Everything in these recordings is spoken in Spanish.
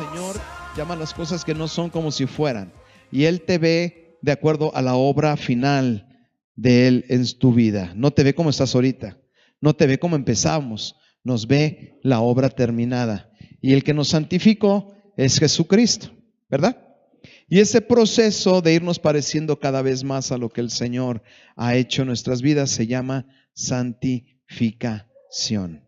Señor llama las cosas que no son como si fueran. Y Él te ve de acuerdo a la obra final de Él en tu vida. No te ve como estás ahorita. No te ve como empezamos. Nos ve la obra terminada. Y el que nos santificó es Jesucristo, ¿verdad? Y ese proceso de irnos pareciendo cada vez más a lo que el Señor ha hecho en nuestras vidas se llama santificación.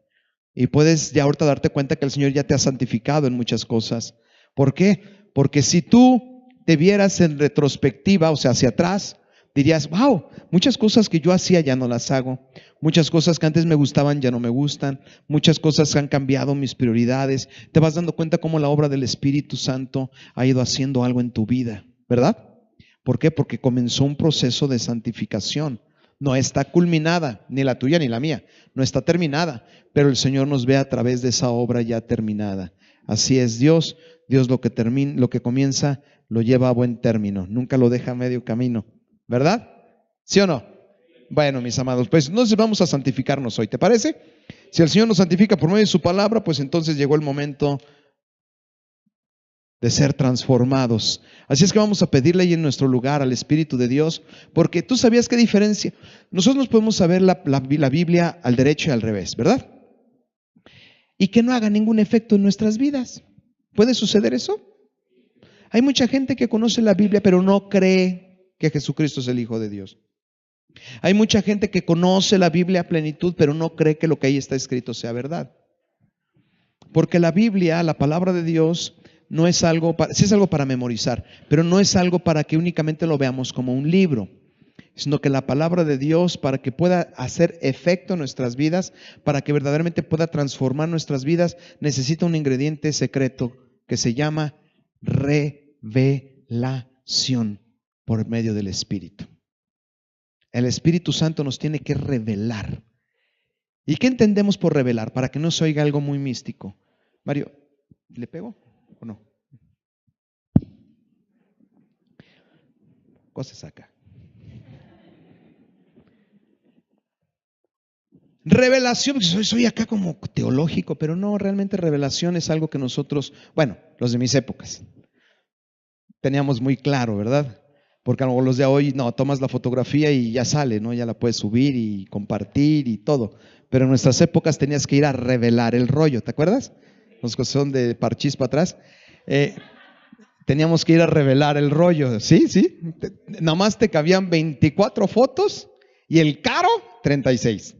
Y puedes ya ahorita darte cuenta que el Señor ya te ha santificado en muchas cosas. ¿Por qué? Porque si tú te vieras en retrospectiva, o sea, hacia atrás, dirías, wow, muchas cosas que yo hacía ya no las hago. Muchas cosas que antes me gustaban ya no me gustan. Muchas cosas que han cambiado mis prioridades. Te vas dando cuenta cómo la obra del Espíritu Santo ha ido haciendo algo en tu vida, ¿verdad? ¿Por qué? Porque comenzó un proceso de santificación. No está culminada, ni la tuya ni la mía. No está terminada, pero el Señor nos ve a través de esa obra ya terminada. Así es Dios. Dios lo que comienza lo lleva a buen término. Nunca lo deja a medio camino, ¿verdad? ¿Sí o no? Bueno, mis amados, pues entonces vamos a santificarnos hoy, ¿te parece? Si el Señor nos santifica por medio de su palabra, pues entonces llegó el momento de ser transformados. Así es que vamos a pedirle ahí en nuestro lugar al Espíritu de Dios, porque tú sabías qué diferencia. Nosotros podemos saber la Biblia al derecho y al revés, ¿verdad? Y que no haga ningún efecto en nuestras vidas. ¿Puede suceder eso? Hay mucha gente que conoce la Biblia, pero no cree que Jesucristo es el Hijo de Dios. Hay mucha gente que conoce la Biblia a plenitud, pero no cree que lo que ahí está escrito sea verdad. Porque la Biblia, la palabra de Dios, no es algo sí es algo para memorizar, pero no es algo para que únicamente lo veamos como un libro, sino que la palabra de Dios, para que pueda hacer efecto en nuestras vidas, para que verdaderamente pueda transformar nuestras vidas, necesita un ingrediente secreto que se llama revelación por medio del Espíritu. El Espíritu Santo nos tiene que revelar. ¿Y qué entendemos por revelar? Para que no se oiga algo muy místico. Mario, ¿le pego o no? Cosas acá. Revelación, soy acá como teológico, pero no, realmente revelación es algo que nosotros, bueno, los de mis épocas, teníamos muy claro, ¿verdad? Porque a lo mejor los de hoy, no, tomas la fotografía y ya sale, ¿no? Ya la puedes subir y compartir y todo. Pero en nuestras épocas tenías que ir a revelar el rollo, ¿te acuerdas? Los que son de parchís para atrás. Teníamos que ir a revelar el rollo, ¿sí? Nomás te cabían 24 fotos y el caro, 36.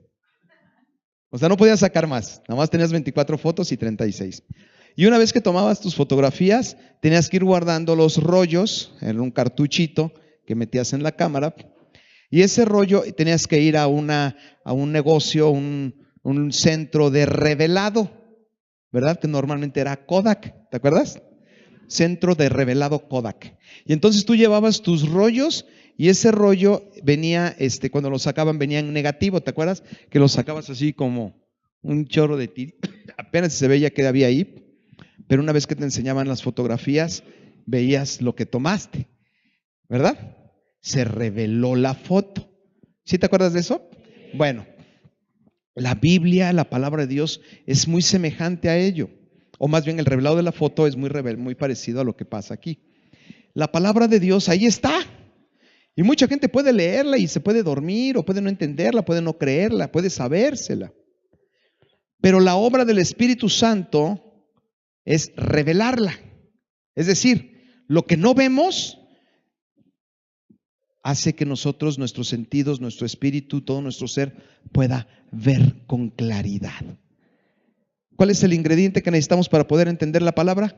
O sea, no podías sacar más, nada más tenías 24 fotos y 36. Y una vez que tomabas tus fotografías, tenías que ir guardando los rollos en un cartuchito que metías en la cámara. Y ese rollo tenías que ir a un negocio, un centro de revelado, ¿verdad? Que normalmente era Kodak, ¿te acuerdas? Centro de revelado Kodak. Y entonces tú llevabas tus rollos y ese rollo venía, cuando lo sacaban venía en negativo, ¿te acuerdas? Que lo sacabas así como un chorro de ti, apenas se veía que había ahí, pero una vez que te enseñaban las fotografías, veías lo que tomaste, ¿verdad? Se reveló la foto. ¿Sí te acuerdas de eso? Bueno, la Biblia, la palabra de Dios, es muy semejante a ello. O más bien el revelado de la foto es muy parecido a lo que pasa aquí. La palabra de Dios ahí está. Y mucha gente puede leerla y se puede dormir, o puede no entenderla, puede no creerla, puede sabérsela. Pero la obra del Espíritu Santo es revelarla. Es decir, lo que no vemos hace que nosotros, nuestros sentidos, nuestro espíritu, todo nuestro ser pueda ver con claridad. ¿Cuál es el ingrediente que necesitamos para poder entender la palabra?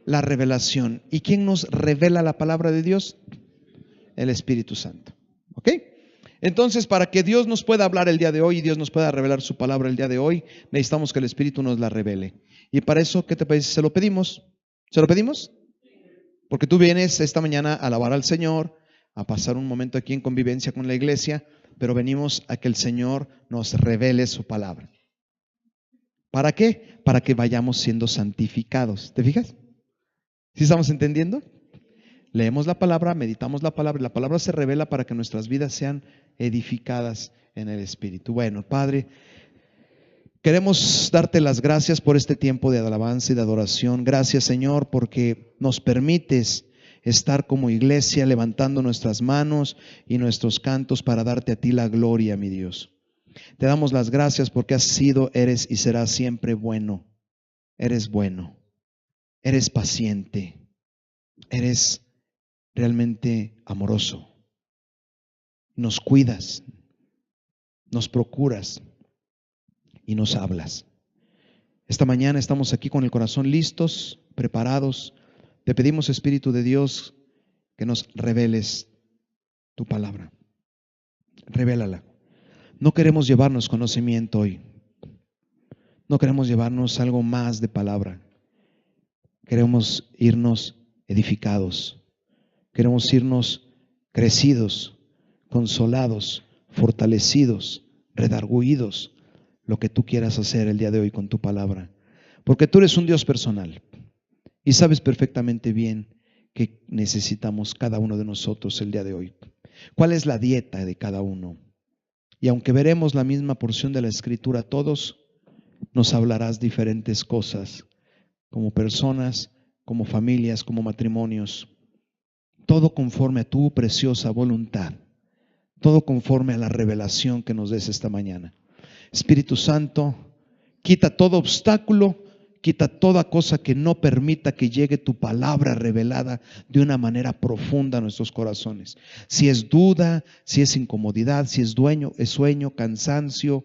La revelación. ¿Y quién nos revela la palabra de Dios? El Espíritu Santo. ¿Ok? Entonces, para que Dios nos pueda hablar el día de hoy y Dios nos pueda revelar su palabra el día de hoy, necesitamos que el Espíritu nos la revele. Y para eso, ¿qué te parece? ¿Se lo pedimos? ¿Se lo pedimos? Porque tú vienes esta mañana a alabar al Señor, a pasar un momento aquí en convivencia con la iglesia, pero venimos a que el Señor nos revele su palabra. ¿Para qué? Para que vayamos siendo santificados. ¿Te fijas? ¿Sí estamos entendiendo? Leemos la palabra, meditamos la palabra, y la palabra se revela para que nuestras vidas sean edificadas en el Espíritu. Bueno, Padre, Queremos darte las gracias por este tiempo de alabanza y de adoración. Gracias, Señor, porque nos permites estar como iglesia levantando nuestras manos y nuestros cantos para darte a ti la gloria, mi Dios. Te damos las gracias porque has sido, eres y serás siempre bueno. Eres bueno, eres paciente, eres realmente amoroso. Nos cuidas, nos procuras y nos hablas. Esta mañana estamos aquí con el corazón listos, preparados. Te pedimos, Espíritu de Dios, que nos reveles tu palabra. Revélala. No queremos llevarnos conocimiento hoy. No queremos llevarnos algo más de palabra. Queremos irnos edificados. Queremos irnos crecidos, consolados, fortalecidos, redarguidos. Lo que tú quieras hacer el día de hoy con tu palabra. Porque tú eres un Dios personal y sabes perfectamente bien que necesitamos cada uno de nosotros el día de hoy. ¿Cuál es la dieta de cada uno? Y aunque veremos la misma porción de la Escritura, todos nos hablarás diferentes cosas, como personas, como familias, como matrimonios. Todo conforme a tu preciosa voluntad. Todo conforme a la revelación que nos des esta mañana. Espíritu Santo, quita todo obstáculo, quita toda cosa que no permita que llegue tu palabra revelada de una manera profunda a nuestros corazones. Si es duda, si es incomodidad, si es sueño, cansancio,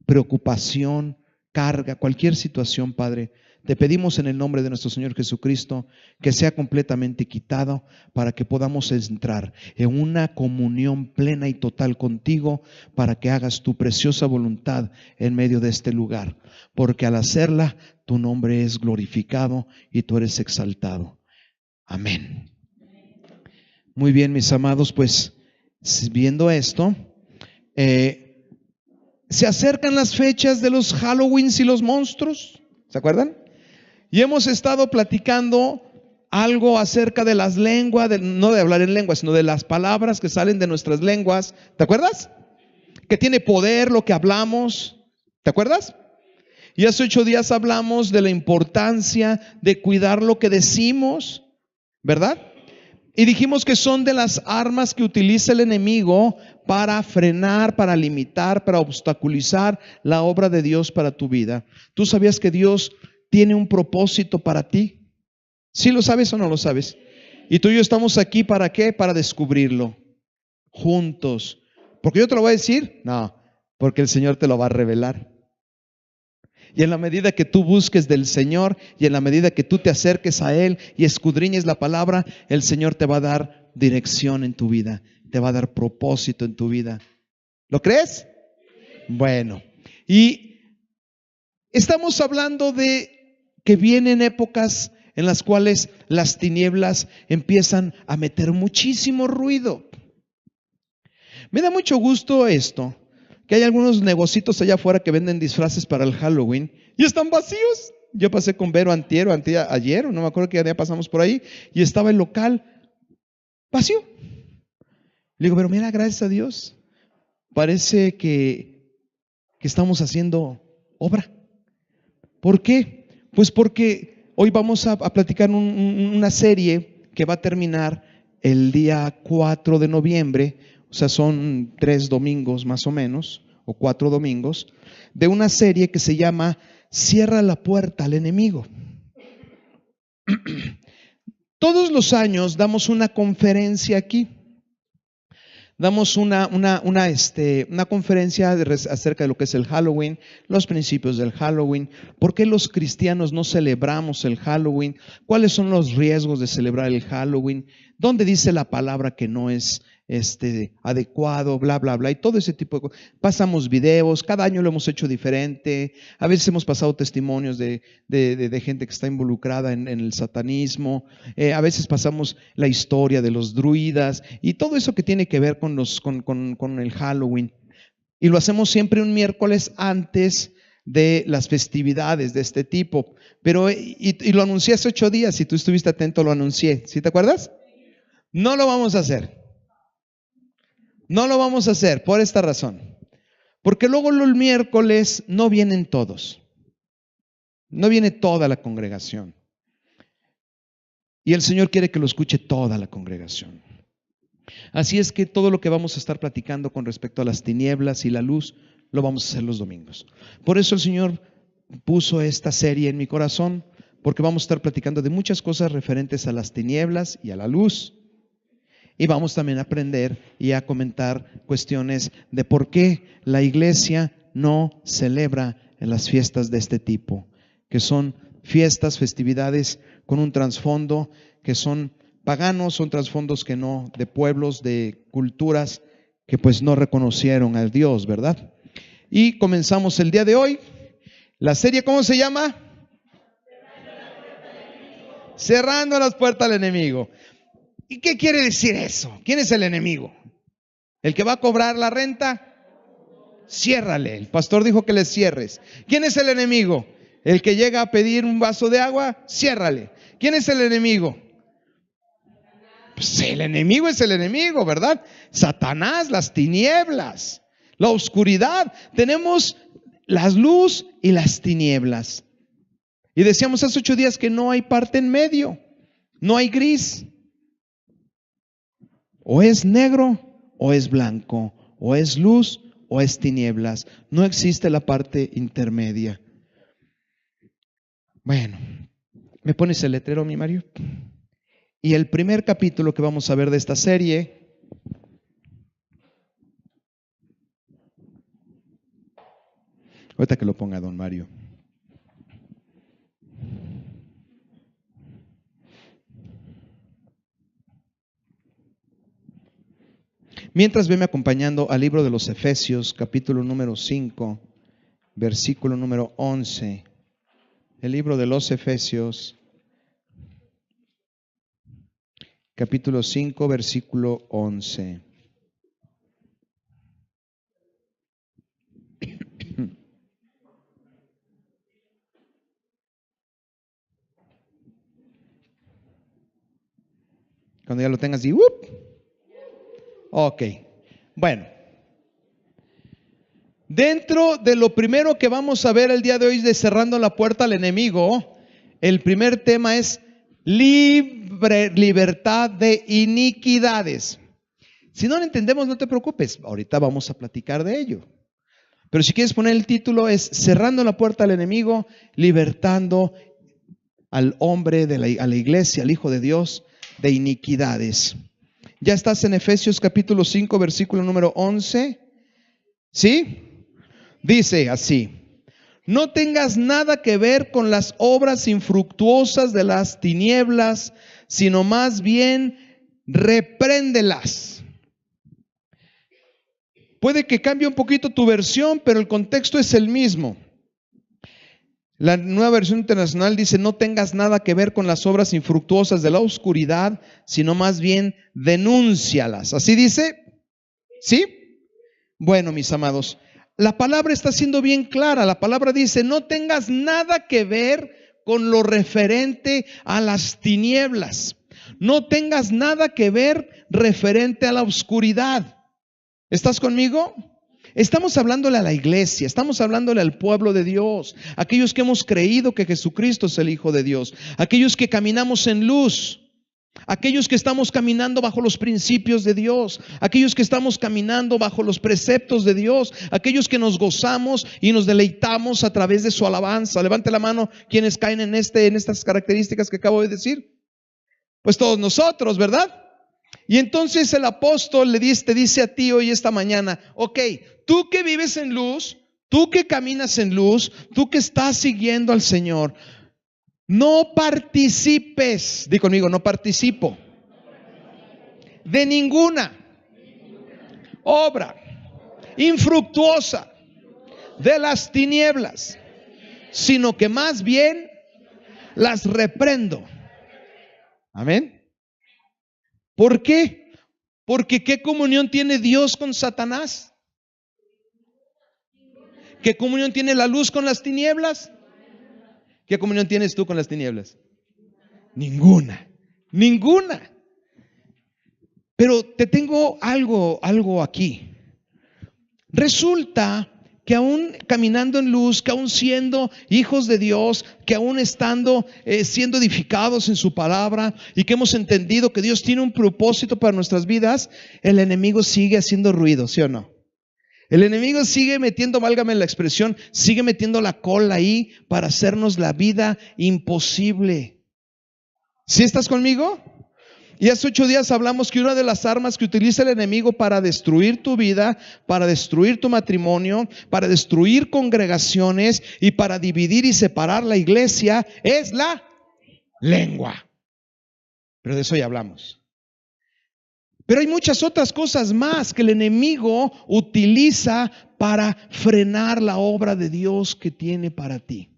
preocupación, carga, cualquier situación, Padre, te pedimos en el nombre de nuestro Señor Jesucristo que sea completamente quitado para que podamos entrar en una comunión plena y total contigo para que hagas tu preciosa voluntad en medio de este lugar. Porque al hacerla, tu nombre es glorificado y tú eres exaltado. Amén. Muy bien, mis amados, pues viendo esto, se acercan las fechas de los Halloweens y los monstruos. ¿Se acuerdan? Y hemos estado platicando algo acerca de las lenguas, no de hablar en lenguas, sino de las palabras que salen de nuestras lenguas. ¿Te acuerdas? Que tiene poder lo que hablamos. ¿Te acuerdas? Y hace 8 días hablamos de la importancia de cuidar lo que decimos, ¿verdad? Y dijimos que son de las armas que utiliza el enemigo para frenar, para limitar, para obstaculizar la obra de Dios para tu vida. ¿Tú sabías que Dios tiene un propósito para ti? ¿Sí lo sabes o no lo sabes? Y tú y yo estamos aquí ¿para qué? Para descubrirlo juntos. ¿Porque yo te lo voy a decir? No, porque el Señor te lo va a revelar. Y en la medida que tú busques del Señor y en la medida que tú te acerques a Él y escudriñes la palabra, el Señor te va a dar dirección en tu vida, te va a dar propósito en tu vida. ¿Lo crees? Bueno, y estamos hablando de que vienen épocas en las cuales las tinieblas empiezan a meter muchísimo ruido. Me da mucho gusto esto, que hay algunos negocitos allá afuera que venden disfraces para el Halloween y están vacíos. Yo pasé con Vero ayer, no me acuerdo qué día pasamos por ahí, y estaba el local vacío. Le digo, pero mira, gracias a Dios, parece que estamos haciendo obra. ¿Por qué? Pues porque hoy vamos a platicar una serie que va a terminar el día 4 de noviembre, o sea, son 3 domingos más o menos, o 4 domingos, de una serie que se llama Cierra la puerta al enemigo. Todos los años damos una conferencia aquí. Damos una conferencia acerca de lo que es el Halloween, los principios del Halloween, por qué los cristianos no celebramos el Halloween, cuáles son los riesgos de celebrar el Halloween, dónde dice la palabra que no es adecuado, bla, bla, bla, y todo ese tipo de cosas. Pasamos videos, cada año lo hemos hecho diferente, a veces hemos pasado testimonios de gente que está involucrada en el satanismo, a veces pasamos la historia de los druidas y todo eso que tiene que ver con el Halloween. Y lo hacemos siempre un miércoles antes de las festividades de este tipo. Pero, y lo anuncié hace 8 días, si tú estuviste atento lo anuncié, ¿sí te acuerdas? No lo vamos a hacer. No lo vamos a hacer por esta razón. Porque luego el miércoles no vienen todos. No viene toda la congregación. Y el Señor quiere que lo escuche toda la congregación. Así es que todo lo que vamos a estar platicando con respecto a las tinieblas y la luz, lo vamos a hacer los domingos. Por eso el Señor puso esta serie en mi corazón, porque vamos a estar platicando de muchas cosas referentes a las tinieblas y a la luz. Y vamos también a aprender y a comentar cuestiones de por qué la iglesia no celebra en las fiestas de este tipo, que son fiestas, festividades con un trasfondo que son paganos, son trasfondos que no, de pueblos, de culturas que pues no reconocieron al Dios, ¿verdad? Y comenzamos el día de hoy. La serie, ¿cómo se llama? Cerrando las puertas al enemigo. ¿Y qué quiere decir eso? ¿Quién es el enemigo? ¿El que va a cobrar la renta? Ciérrale. El pastor dijo que le cierres. ¿Quién es el enemigo? El que llega a pedir un vaso de agua, ciérrale. ¿Quién es el enemigo? Pues el enemigo es el enemigo, ¿verdad? Satanás, las tinieblas, la oscuridad. Tenemos la luz y las tinieblas. Y decíamos hace 8 días que no hay parte en medio, no hay gris. O es negro o es blanco, o es luz o es tinieblas. No existe la parte intermedia. Bueno, ¿me pones el letrero, mi Mario? Y el primer capítulo que vamos a ver de esta serie ahorita que lo ponga don Mario. Mientras veme acompañando al libro de los Efesios, capítulo número 5, versículo número 11. El libro de los Efesios, capítulo 5, versículo 11. Cuando ya lo tengas, di ¡up! Ok, bueno. Dentro de lo primero que vamos a ver el día de hoy de cerrando la puerta al enemigo, el primer tema es libertad de iniquidades. Si no lo entendemos, no te preocupes, ahorita vamos a platicar de ello. Pero si quieres poner el título es cerrando la puerta al enemigo, libertando al hombre, a la iglesia, al Hijo de Dios, de iniquidades. Ya estás en Efesios capítulo 5, versículo número 11. ¿Sí? Dice así: no tengas nada que ver con las obras infructuosas de las tinieblas, sino más bien repréndelas. Puede que cambie un poquito tu versión, pero el contexto es el mismo. La Nueva Versión Internacional dice: no tengas nada que ver con las obras infructuosas de la oscuridad, sino más bien denúncialas. ¿Así dice? ¿Sí? Bueno, mis amados, la palabra está siendo bien clara. La palabra dice: no tengas nada que ver con lo referente a las tinieblas. No tengas nada que ver referente a la oscuridad. ¿Estás conmigo? Estamos hablándole a la iglesia, estamos hablándole al pueblo de Dios, aquellos que hemos creído que Jesucristo es el Hijo de Dios, aquellos que caminamos en luz, aquellos que estamos caminando bajo los principios de Dios, aquellos que estamos caminando bajo los preceptos de Dios, aquellos que nos gozamos y nos deleitamos a través de su alabanza. Levante la mano quienes caen en estas características que acabo de decir. Pues todos nosotros, ¿verdad? Y entonces el apóstol te dice a ti hoy esta mañana: ok, tú que vives en luz, tú que caminas en luz, tú que estás siguiendo al Señor, no participes, di conmigo, no participo de ninguna obra infructuosa de las tinieblas, sino que más bien las reprendo. Amén. ¿Por qué? Porque ¿qué comunión tiene Dios con Satanás? ¿Qué comunión tiene la luz con las tinieblas? ¿Qué comunión tienes tú con las tinieblas? Ninguna, ninguna. Pero te tengo algo aquí. Resulta que aún caminando en luz, que aún siendo hijos de Dios, que aún estando siendo edificados en su palabra y que hemos entendido que Dios tiene un propósito para nuestras vidas, el enemigo sigue haciendo ruido, ¿sí o no? El enemigo sigue metiendo, válgame la expresión, sigue metiendo la cola ahí para hacernos la vida imposible. ¿Sí estás conmigo? Y hace 8 días hablamos que una de las armas que utiliza el enemigo para destruir tu vida, para destruir tu matrimonio, para destruir congregaciones y para dividir y separar la iglesia es la lengua. Pero de eso ya hablamos. Pero hay muchas otras cosas más que el enemigo utiliza para frenar la obra de Dios que tiene para ti.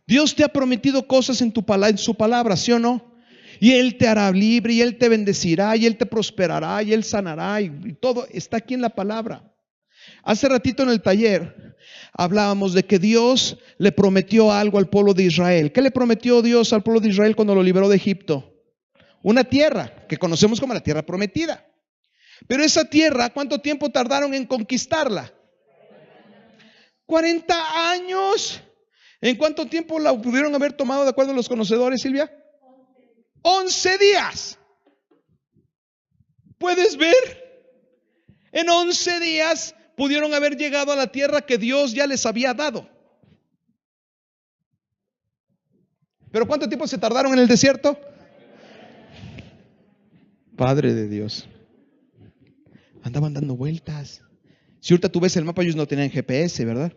Dios te ha prometido cosas en su palabra, ¿sí o no? Y Él te hará libre, y Él te bendecirá, y Él te prosperará, y Él sanará, y todo está aquí en la palabra. Hace ratito en el taller hablábamos de que Dios le prometió algo al pueblo de Israel. ¿Qué le prometió Dios al pueblo de Israel cuando lo liberó de Egipto? Una tierra que conocemos como la tierra prometida. Pero esa tierra, ¿cuánto tiempo tardaron en conquistarla? 40 años. ¿En cuánto tiempo la pudieron haber tomado de acuerdo a los conocedores, Silvia? 11 días. ¿Puedes ver? En 11 días pudieron haber llegado a la tierra que Dios ya les había dado. ¿Pero cuánto tiempo se tardaron en el desierto? Padre de Dios. Andaban dando vueltas. Si ahorita tú ves el mapa, ellos no tenían GPS, ¿verdad?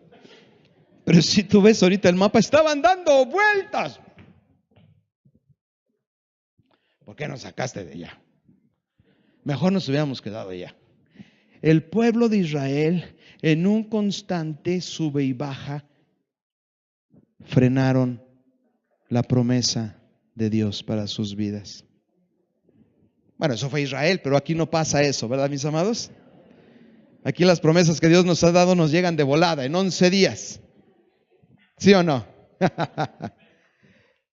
Pero si tú ves ahorita el mapa, estaban dando vueltas. ¿Por qué nos sacaste de allá? Mejor nos hubiéramos quedado allá. El pueblo de Israel, en un constante sube y baja, frenaron la promesa de Dios para sus vidas. Bueno, eso fue Israel, pero aquí no pasa eso, ¿verdad, mis amados? Aquí las promesas que Dios nos ha dado nos llegan de volada, en 11 días. ¿Sí o no?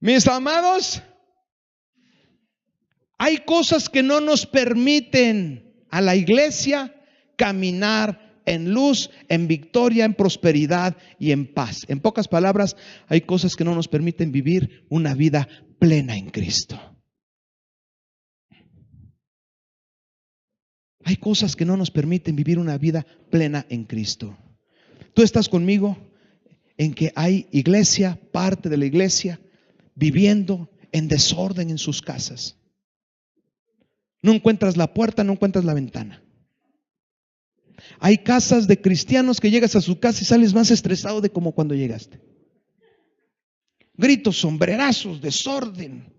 Mis amados, hay cosas que no nos permiten a la iglesia caminar en luz, en victoria, en prosperidad y en paz. En pocas palabras, hay cosas que no nos permiten vivir una vida plena en Cristo. Hay cosas que no nos permiten vivir una vida plena en Cristo. ¿Tú estás conmigo en que hay iglesia, parte de la iglesia, viviendo en desorden en sus casas? No encuentras la puerta, no encuentras la ventana. Hay casas de cristianos que llegas a su casa y sales más estresado de como cuando llegaste. Gritos, sombrerazos, desorden.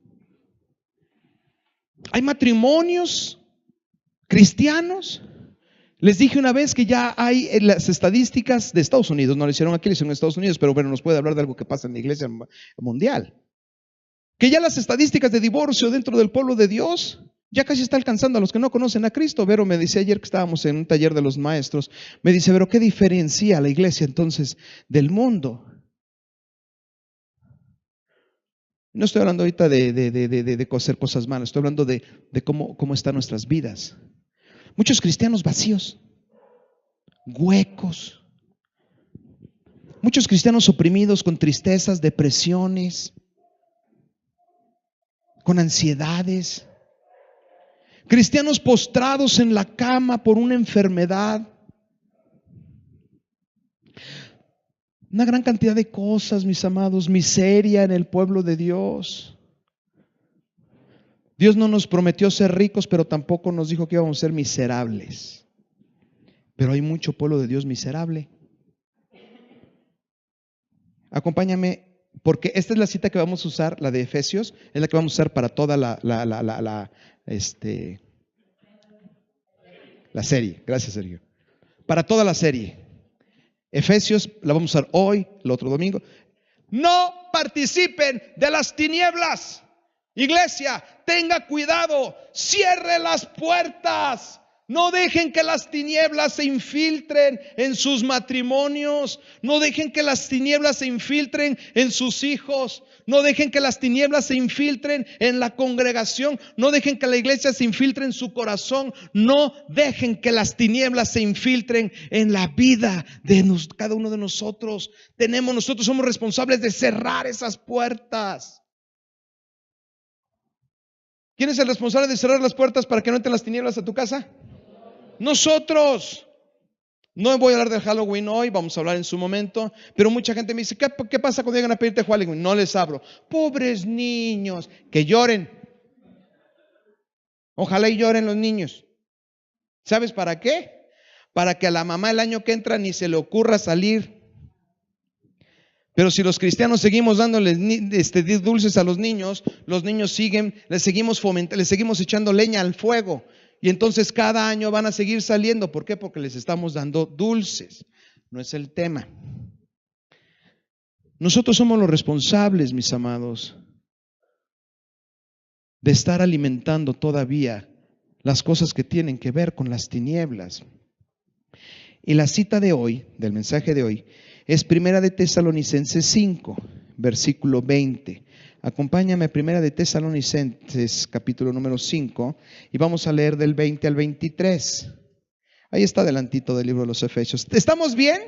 Hay matrimonios cristianos. Les dije una vez que ya hay las estadísticas de Estados Unidos, no lo hicieron aquí, lo hicieron en Estados Unidos, pero bueno, nos puede hablar de algo que pasa en la iglesia mundial. Que ya las estadísticas de divorcio dentro del pueblo de Dios ya casi está alcanzando a los que no conocen a Cristo. Vero me decía ayer que estábamos en un taller de los maestros, me dice, Vero, ¿qué diferencia a la iglesia entonces del mundo? No estoy hablando ahorita de hacer cosas malas, estoy hablando de cómo están nuestras vidas. Muchos cristianos vacíos, huecos. Muchos cristianos oprimidos con tristezas, depresiones, con ansiedades. Cristianos postrados en la cama por una enfermedad. Una gran cantidad de cosas, mis amados, miseria en el pueblo de Dios. Dios no nos prometió ser ricos, pero tampoco nos dijo que íbamos a ser miserables. Pero hay mucho pueblo de Dios miserable. Acompáñame, porque esta es la cita que vamos a usar, la de Efesios, es la que vamos a usar para toda la serie. Gracias, Sergio. Para toda la serie. Efesios la vamos a usar hoy, el otro domingo. No participen de las tinieblas. Iglesia, tenga cuidado, cierre las puertas No dejen que las tinieblas se infiltren en sus matrimonios. No dejen que las tinieblas se infiltren en sus hijos. No dejen que las tinieblas se infiltren en la congregación. No dejen que la iglesia se infiltre en su corazón. No dejen que las tinieblas se infiltren en la vida de cada uno de nosotros. Nosotros somos responsables de cerrar esas puertas. ¿Quién es el responsable de cerrar las puertas para que no entren las tinieblas a tu casa? Nosotros. No voy a hablar del Halloween hoy, vamos a hablar en su momento, pero mucha gente me dice, ¿qué pasa cuando llegan a pedirte Halloween? No les abro. Pobres niños, que lloren. Ojalá y lloren los niños. ¿Sabes para qué? Para que a la mamá el año que entra ni se le ocurra salir. Pero si los cristianos seguimos dándoles dulces a los niños siguen, les seguimos fomentando, les seguimos echando leña al fuego. Y entonces cada año van a seguir saliendo. ¿Por qué? Porque les estamos dando dulces. No es el tema. Nosotros somos los responsables, mis amados, de estar alimentando todavía las cosas que tienen que ver con las tinieblas. Y la cita de hoy, del mensaje de hoy, es Primera de Tesalonicenses 5, versículo 20. Acompáñame a Primera de Tesalonicenses, capítulo número 5, y vamos a leer del 20 al 23. Ahí está adelantito del libro de los Efesios. ¿Estamos bien?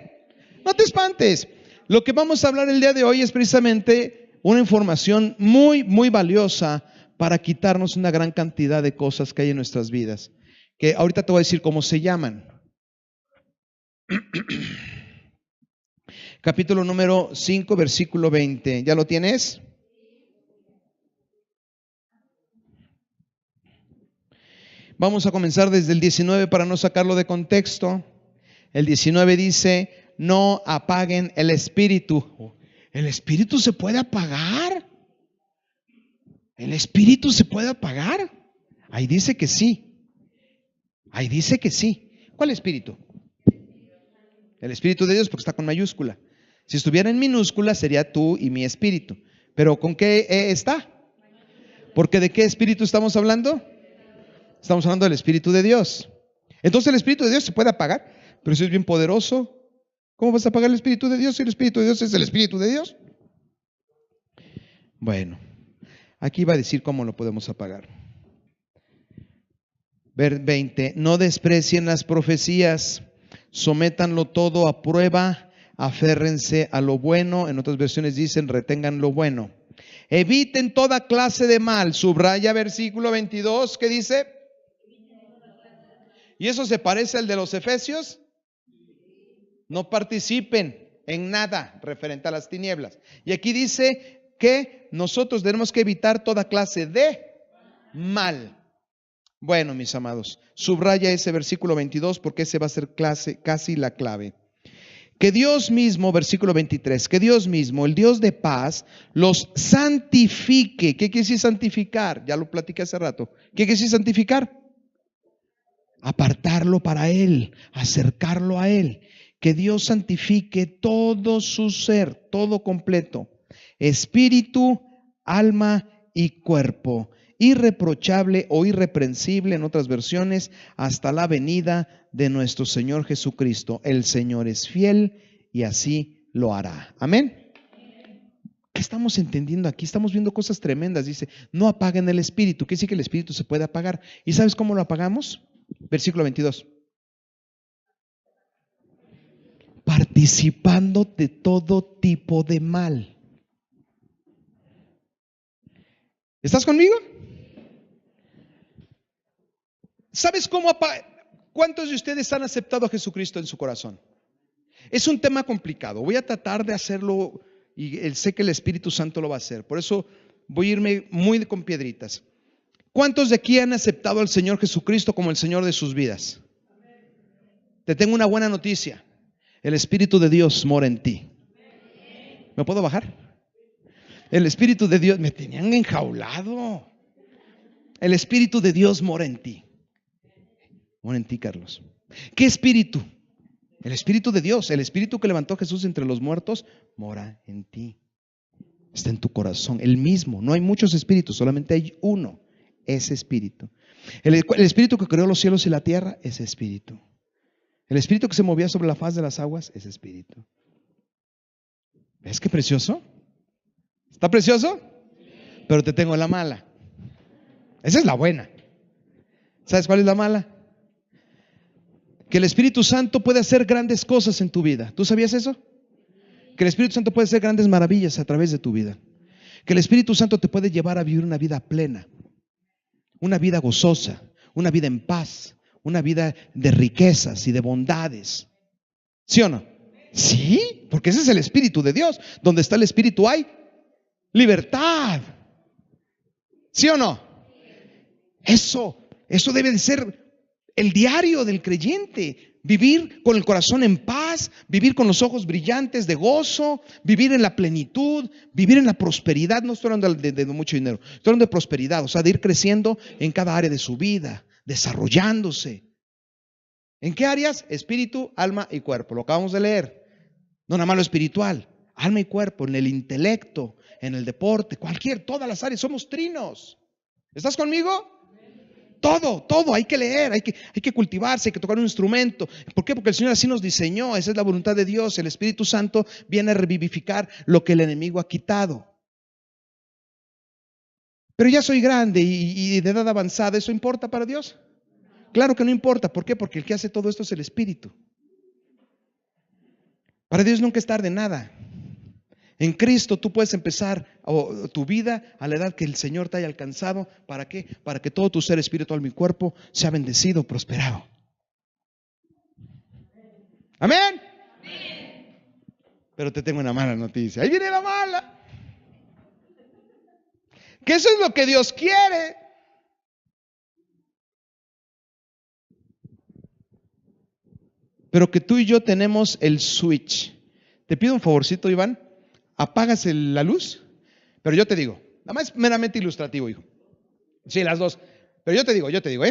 No te espantes. Lo que vamos a hablar el día de hoy es precisamente una información muy, muy valiosa para quitarnos una gran cantidad de cosas que hay en nuestras vidas, que ahorita te voy a decir cómo se llaman. Capítulo número 5, versículo 20. ¿Ya lo tienes? Vamos a comenzar desde el 19 para no sacarlo de contexto. El 19 dice, no apaguen el espíritu. ¿El espíritu se puede apagar? ¿El espíritu se puede apagar? Ahí dice que sí. Ahí dice que sí. ¿Cuál espíritu? El espíritu de Dios, porque está con mayúscula. Si estuviera en minúscula sería tú y mi espíritu. ¿Pero con qué está? Porque ¿de qué espíritu estamos hablando? Estamos hablando del Espíritu de Dios. Entonces el Espíritu de Dios se puede apagar, pero si es bien poderoso, ¿cómo vas a apagar el Espíritu de Dios si el Espíritu de Dios es el Espíritu de Dios? Bueno, aquí va a decir cómo lo podemos apagar. Ver 20, no desprecien las profecías, sométanlo todo a prueba, aférrense a lo bueno. En otras versiones dicen, retengan lo bueno. Eviten toda clase de mal. Subraya versículo 22, ¿qué dice? ¿Y eso se parece al de los Efesios? No participen en nada referente a las tinieblas. Y aquí dice que nosotros tenemos que evitar toda clase de mal. Bueno, mis amados, subraya ese versículo 22 porque ese va a ser casi la clave. Que Dios mismo, versículo 23, que Dios mismo, el Dios de paz, los santifique. ¿Qué quiere decir santificar? Ya lo platiqué hace rato. ¿Qué quiere decir santificar? Apartarlo para Él, acercarlo a Él. Que Dios santifique todo su ser, todo completo, espíritu, alma y cuerpo, irreprochable o irreprensible en otras versiones, hasta la venida de nuestro Señor Jesucristo. El Señor es fiel y así lo hará. Amén. ¿Qué estamos entendiendo aquí? Estamos viendo cosas tremendas. Dice, no apaguen el espíritu. ¿Qué dice que el espíritu se puede apagar? ¿Y sabes cómo lo apagamos? Versículo 22. Participando de todo tipo de mal. ¿Estás conmigo? ¿Sabes cómo apagar? ¿Cuántos de ustedes han aceptado a Jesucristo en su corazón? Es un tema complicado. Voy a tratar de hacerlo y sé que el Espíritu Santo lo va a hacer. Por eso voy a irme muy con piedritas. ¿Cuántos de aquí han aceptado al Señor Jesucristo como el Señor de sus vidas? Te tengo una buena noticia. El Espíritu de Dios mora en ti. ¿Me puedo bajar? El Espíritu de Dios, me tenían enjaulado. El Espíritu de Dios mora en ti. Mora en ti, Carlos. ¿Qué espíritu? El Espíritu de Dios, el Espíritu que levantó a Jesús entre los muertos, mora en ti. Está en tu corazón, el mismo. No hay muchos espíritus, solamente hay uno, ese Espíritu. El Espíritu que creó los cielos y la tierra es Espíritu. El Espíritu que se movía sobre la faz de las aguas es Espíritu. ¿Ves qué precioso? ¿Está precioso? Pero te tengo la mala. Esa es la buena. ¿Sabes cuál es la mala? Que el Espíritu Santo puede hacer grandes cosas en tu vida. ¿Tú sabías eso? Que el Espíritu Santo puede hacer grandes maravillas a través de tu vida. Que el Espíritu Santo te puede llevar a vivir una vida plena, una vida gozosa, una vida en paz, una vida de riquezas y de bondades. ¿Sí o no? Sí, porque ese es el Espíritu de Dios. Donde está el Espíritu hay libertad. ¿Sí o no? Eso debe de ser el diario del creyente. Vivir con el corazón en paz, vivir con los ojos brillantes de gozo, vivir en la plenitud, vivir en la prosperidad. No estoy hablando de mucho dinero, estoy hablando de prosperidad, o sea, de ir creciendo en cada área de su vida, desarrollándose. ¿En qué áreas? Espíritu, alma y cuerpo. Lo acabamos de leer. No nada más lo espiritual, alma y cuerpo, en el intelecto, en el deporte, todas las áreas. Somos trinos. ¿Estás conmigo? Todo, hay que leer, hay que cultivarse, hay que tocar un instrumento. ¿Por qué? Porque el Señor así nos diseñó, esa es la voluntad de Dios. El Espíritu Santo viene a revivificar lo que el enemigo ha quitado. Pero ya soy grande y de edad avanzada, ¿eso importa para Dios? Claro que no importa. ¿Por qué? Porque el que hace todo esto es el Espíritu. Para Dios nunca es tarde nada. En Cristo tú puedes empezar tu vida a la edad que el Señor te haya alcanzado. ¿Para qué? Para que todo tu ser, espíritu, alma y cuerpo sea bendecido, prosperado. ¿Amén? Pero te tengo una mala noticia. Ahí viene la mala. Que eso es lo que Dios quiere. Pero que tú y yo tenemos el switch. Te pido un favorcito, Iván. Apagas la luz, pero yo te digo, nada más es meramente ilustrativo, hijo. Sí, las dos. Pero yo te digo,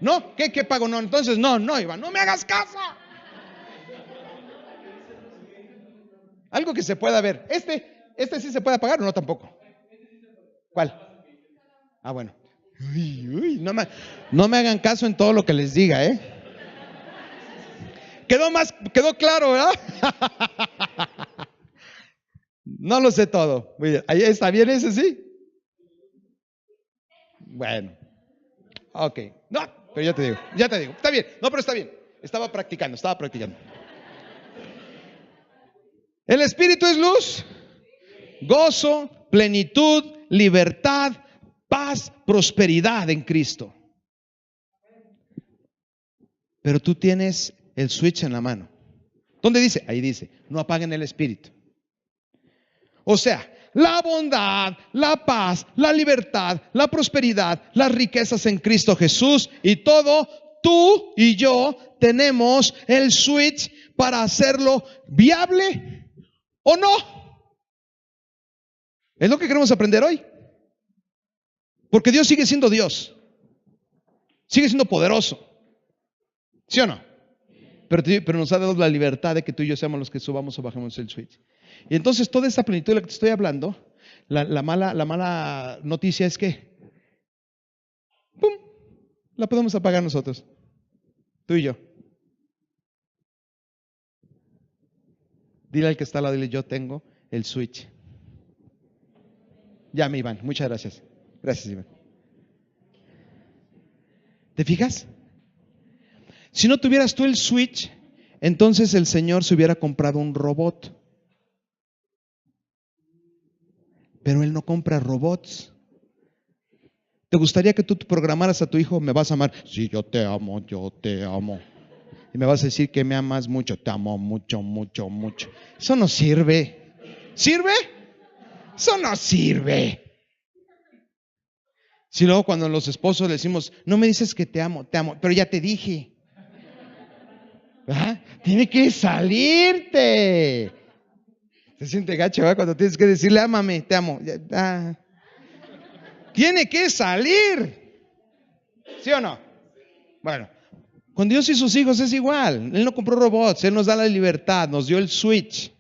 ¿No? ¿Qué pago? No, entonces no, Iván, no me hagas caso. Algo que se pueda ver. ¿Este sí se puede apagar o no tampoco? ¿Cuál? Ah, bueno. No me hagan caso en todo lo que les diga, ¿eh? Quedó claro, ¿verdad? No lo sé todo. Ahí está bien ese, ¿sí? Bueno. Ok. No, pero ya te digo. Está bien. No, pero está bien. Estaba practicando. El Espíritu es luz, gozo, plenitud, libertad, paz, prosperidad en Cristo. Pero tú tienes el switch en la mano. ¿Dónde dice? Ahí dice, no apaguen el Espíritu. O sea, la bondad, la paz, la libertad, la prosperidad, las riquezas en Cristo Jesús y todo, tú y yo tenemos el switch para hacerlo viable o no. Es lo que queremos aprender hoy. Porque Dios sigue siendo Dios. Sigue siendo poderoso. ¿Sí o no? Pero nos ha dado la libertad de que tú y yo seamos los que subamos o bajemos el switch. Y entonces toda esta plenitud de la que te estoy hablando, la mala noticia es que ¡pum!, la podemos apagar nosotros, tú y yo. Dile al que está al lado, dile, yo tengo el switch. Ya, mi Iván, muchas gracias. Gracias, Iván. ¿Te fijas? Si no tuvieras tú el switch, entonces el Señor se hubiera comprado un robot. Pero Él no compra robots. ¿Te gustaría que tú programaras a tu hijo, me vas a amar? Sí, yo te amo. Y me vas a decir que me amas mucho, te amo mucho. Eso no sirve. ¿Sirve? Eso no sirve. Si luego cuando los esposos le decimos, no me dices que te amo, pero ya te dije. ¿Ah? Tiene que salirte. Se siente gacho, ¿verdad? Cuando tienes que decirle, ámame, te amo. Tiene que salir. ¿Sí o no? Bueno, con Dios y sus hijos es igual. Él no compró robots, Él nos da la libertad, nos dio el switch.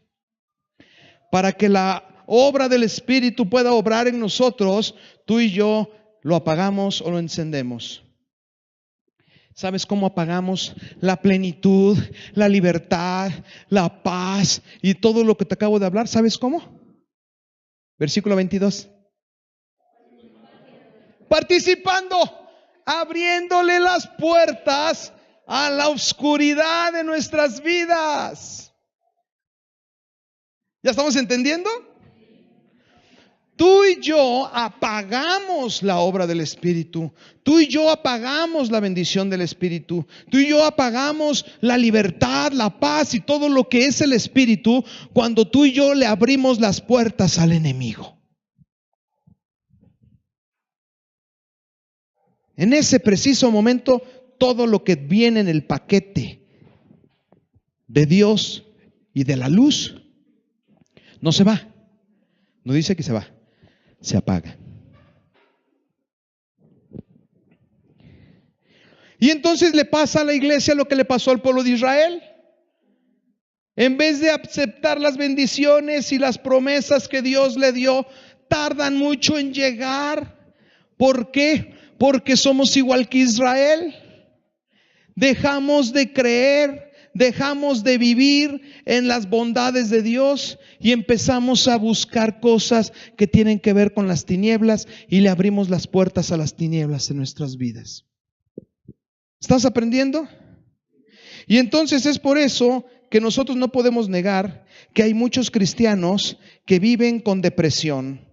Para que la obra del Espíritu pueda obrar en nosotros, tú y yo ¿Lo apagamos o lo encendemos? ¿Sabes cómo apagamos la plenitud, la libertad, la paz y todo lo que te acabo de hablar? ¿Sabes cómo? Versículo 22. Participando, abriéndole las puertas a la oscuridad de nuestras vidas. ¿Ya estamos entendiendo? Tú y yo apagamos la obra del Espíritu. Tú y yo apagamos la bendición del Espíritu. Tú y yo apagamos la libertad, la paz y todo lo que es el Espíritu cuando tú y yo le abrimos las puertas al enemigo. En ese preciso momento, todo lo que viene en el paquete de Dios y de la luz no se va. No dice que se va. Se apaga. Y entonces le pasa a la iglesia lo que le pasó al pueblo de Israel. En vez de aceptar las bendiciones y las promesas que Dios le dio, tardan mucho en llegar. ¿Por qué? Porque somos igual que Israel. Dejamos de creer, dejamos de vivir en las bondades de Dios y empezamos a buscar cosas que tienen que ver con las tinieblas y le abrimos las puertas a las tinieblas en nuestras vidas. ¿Estás aprendiendo? Y entonces es por eso que nosotros no podemos negar que hay muchos cristianos que viven con depresión,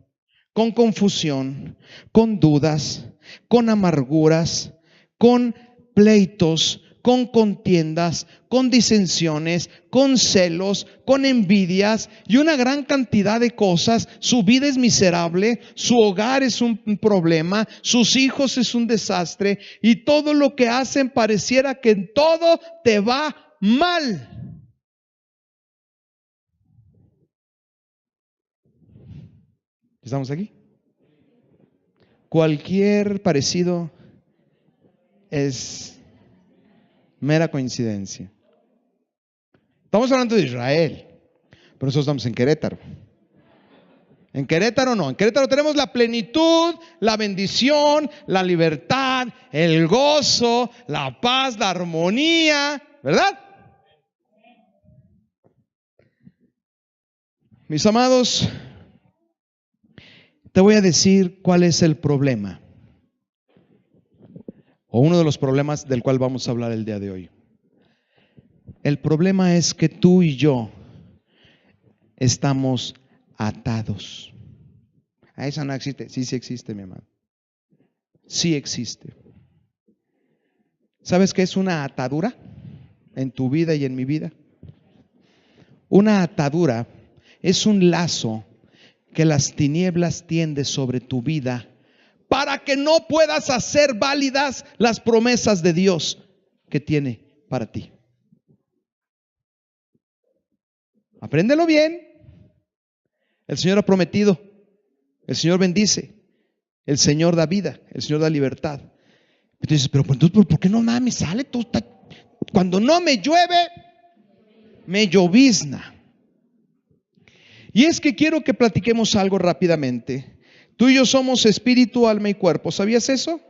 con confusión, con dudas, con amarguras, con pleitos, con contiendas, con disensiones, con celos, con envidias y una gran cantidad de cosas. Su vida es miserable, su hogar es un problema, sus hijos es un desastre y todo lo que hacen pareciera que en todo te va mal. ¿Estamos aquí? Cualquier parecido es mera coincidencia. Estamos hablando de Israel, pero nosotros estamos en Querétaro. En Querétaro no, en Querétaro tenemos la plenitud, la bendición, la libertad, el gozo, la paz, la armonía, ¿verdad? Mis amados, te voy a decir cuál es el problema, o uno de los problemas del cual vamos a hablar el día de hoy. El problema es que tú y yo estamos atados. Eso no existe. Sí, sí existe, mi amado. Sí existe. ¿Sabes qué es una atadura en tu vida y en mi vida? Una atadura es un lazo que las tinieblas tienden sobre tu vida para que no puedas hacer válidas las promesas de Dios que tiene para ti. Apréndelo bien. El Señor ha prometido, el Señor bendice, el Señor da vida, el Señor da libertad. Entonces, pero entonces, ¿por qué no nada me sale? Cuando no me llueve, me llovizna. Y es que quiero que platiquemos algo rápidamente. Tú y yo somos espíritu, alma y cuerpo. ¿Sabías eso?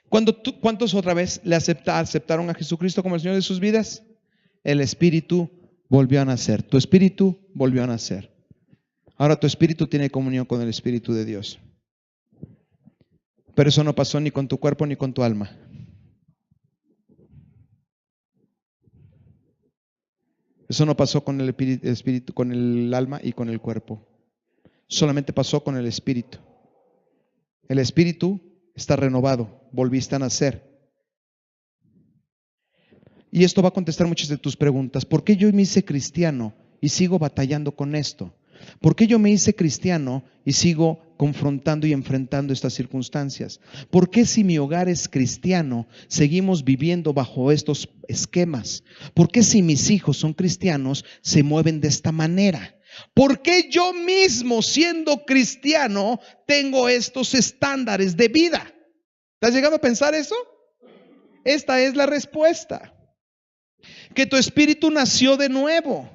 ¿Cuántos otra vez le aceptaron a Jesucristo como el Señor de sus vidas? El espíritu volvió a nacer. Tu espíritu volvió a nacer. Ahora tu espíritu tiene comunión con el Espíritu de Dios. Pero eso no pasó ni con tu cuerpo ni con tu alma. Eso no pasó con el espíritu, con el alma y con el cuerpo. Solamente pasó con el espíritu. El espíritu está renovado, volviste a nacer. Y esto va a contestar muchas de tus preguntas. ¿Por qué yo me hice cristiano y sigo batallando con esto? ¿Por qué yo me hice cristiano y sigo confrontando y enfrentando estas circunstancias? ¿Por qué si mi hogar es cristiano seguimos viviendo bajo estos esquemas? ¿Por qué si mis hijos son cristianos se mueven de esta manera? ¿Por qué yo mismo siendo cristiano tengo estos estándares de vida? ¿Te has llegado a pensar eso? Esta es la respuesta. Que tu espíritu nació de nuevo.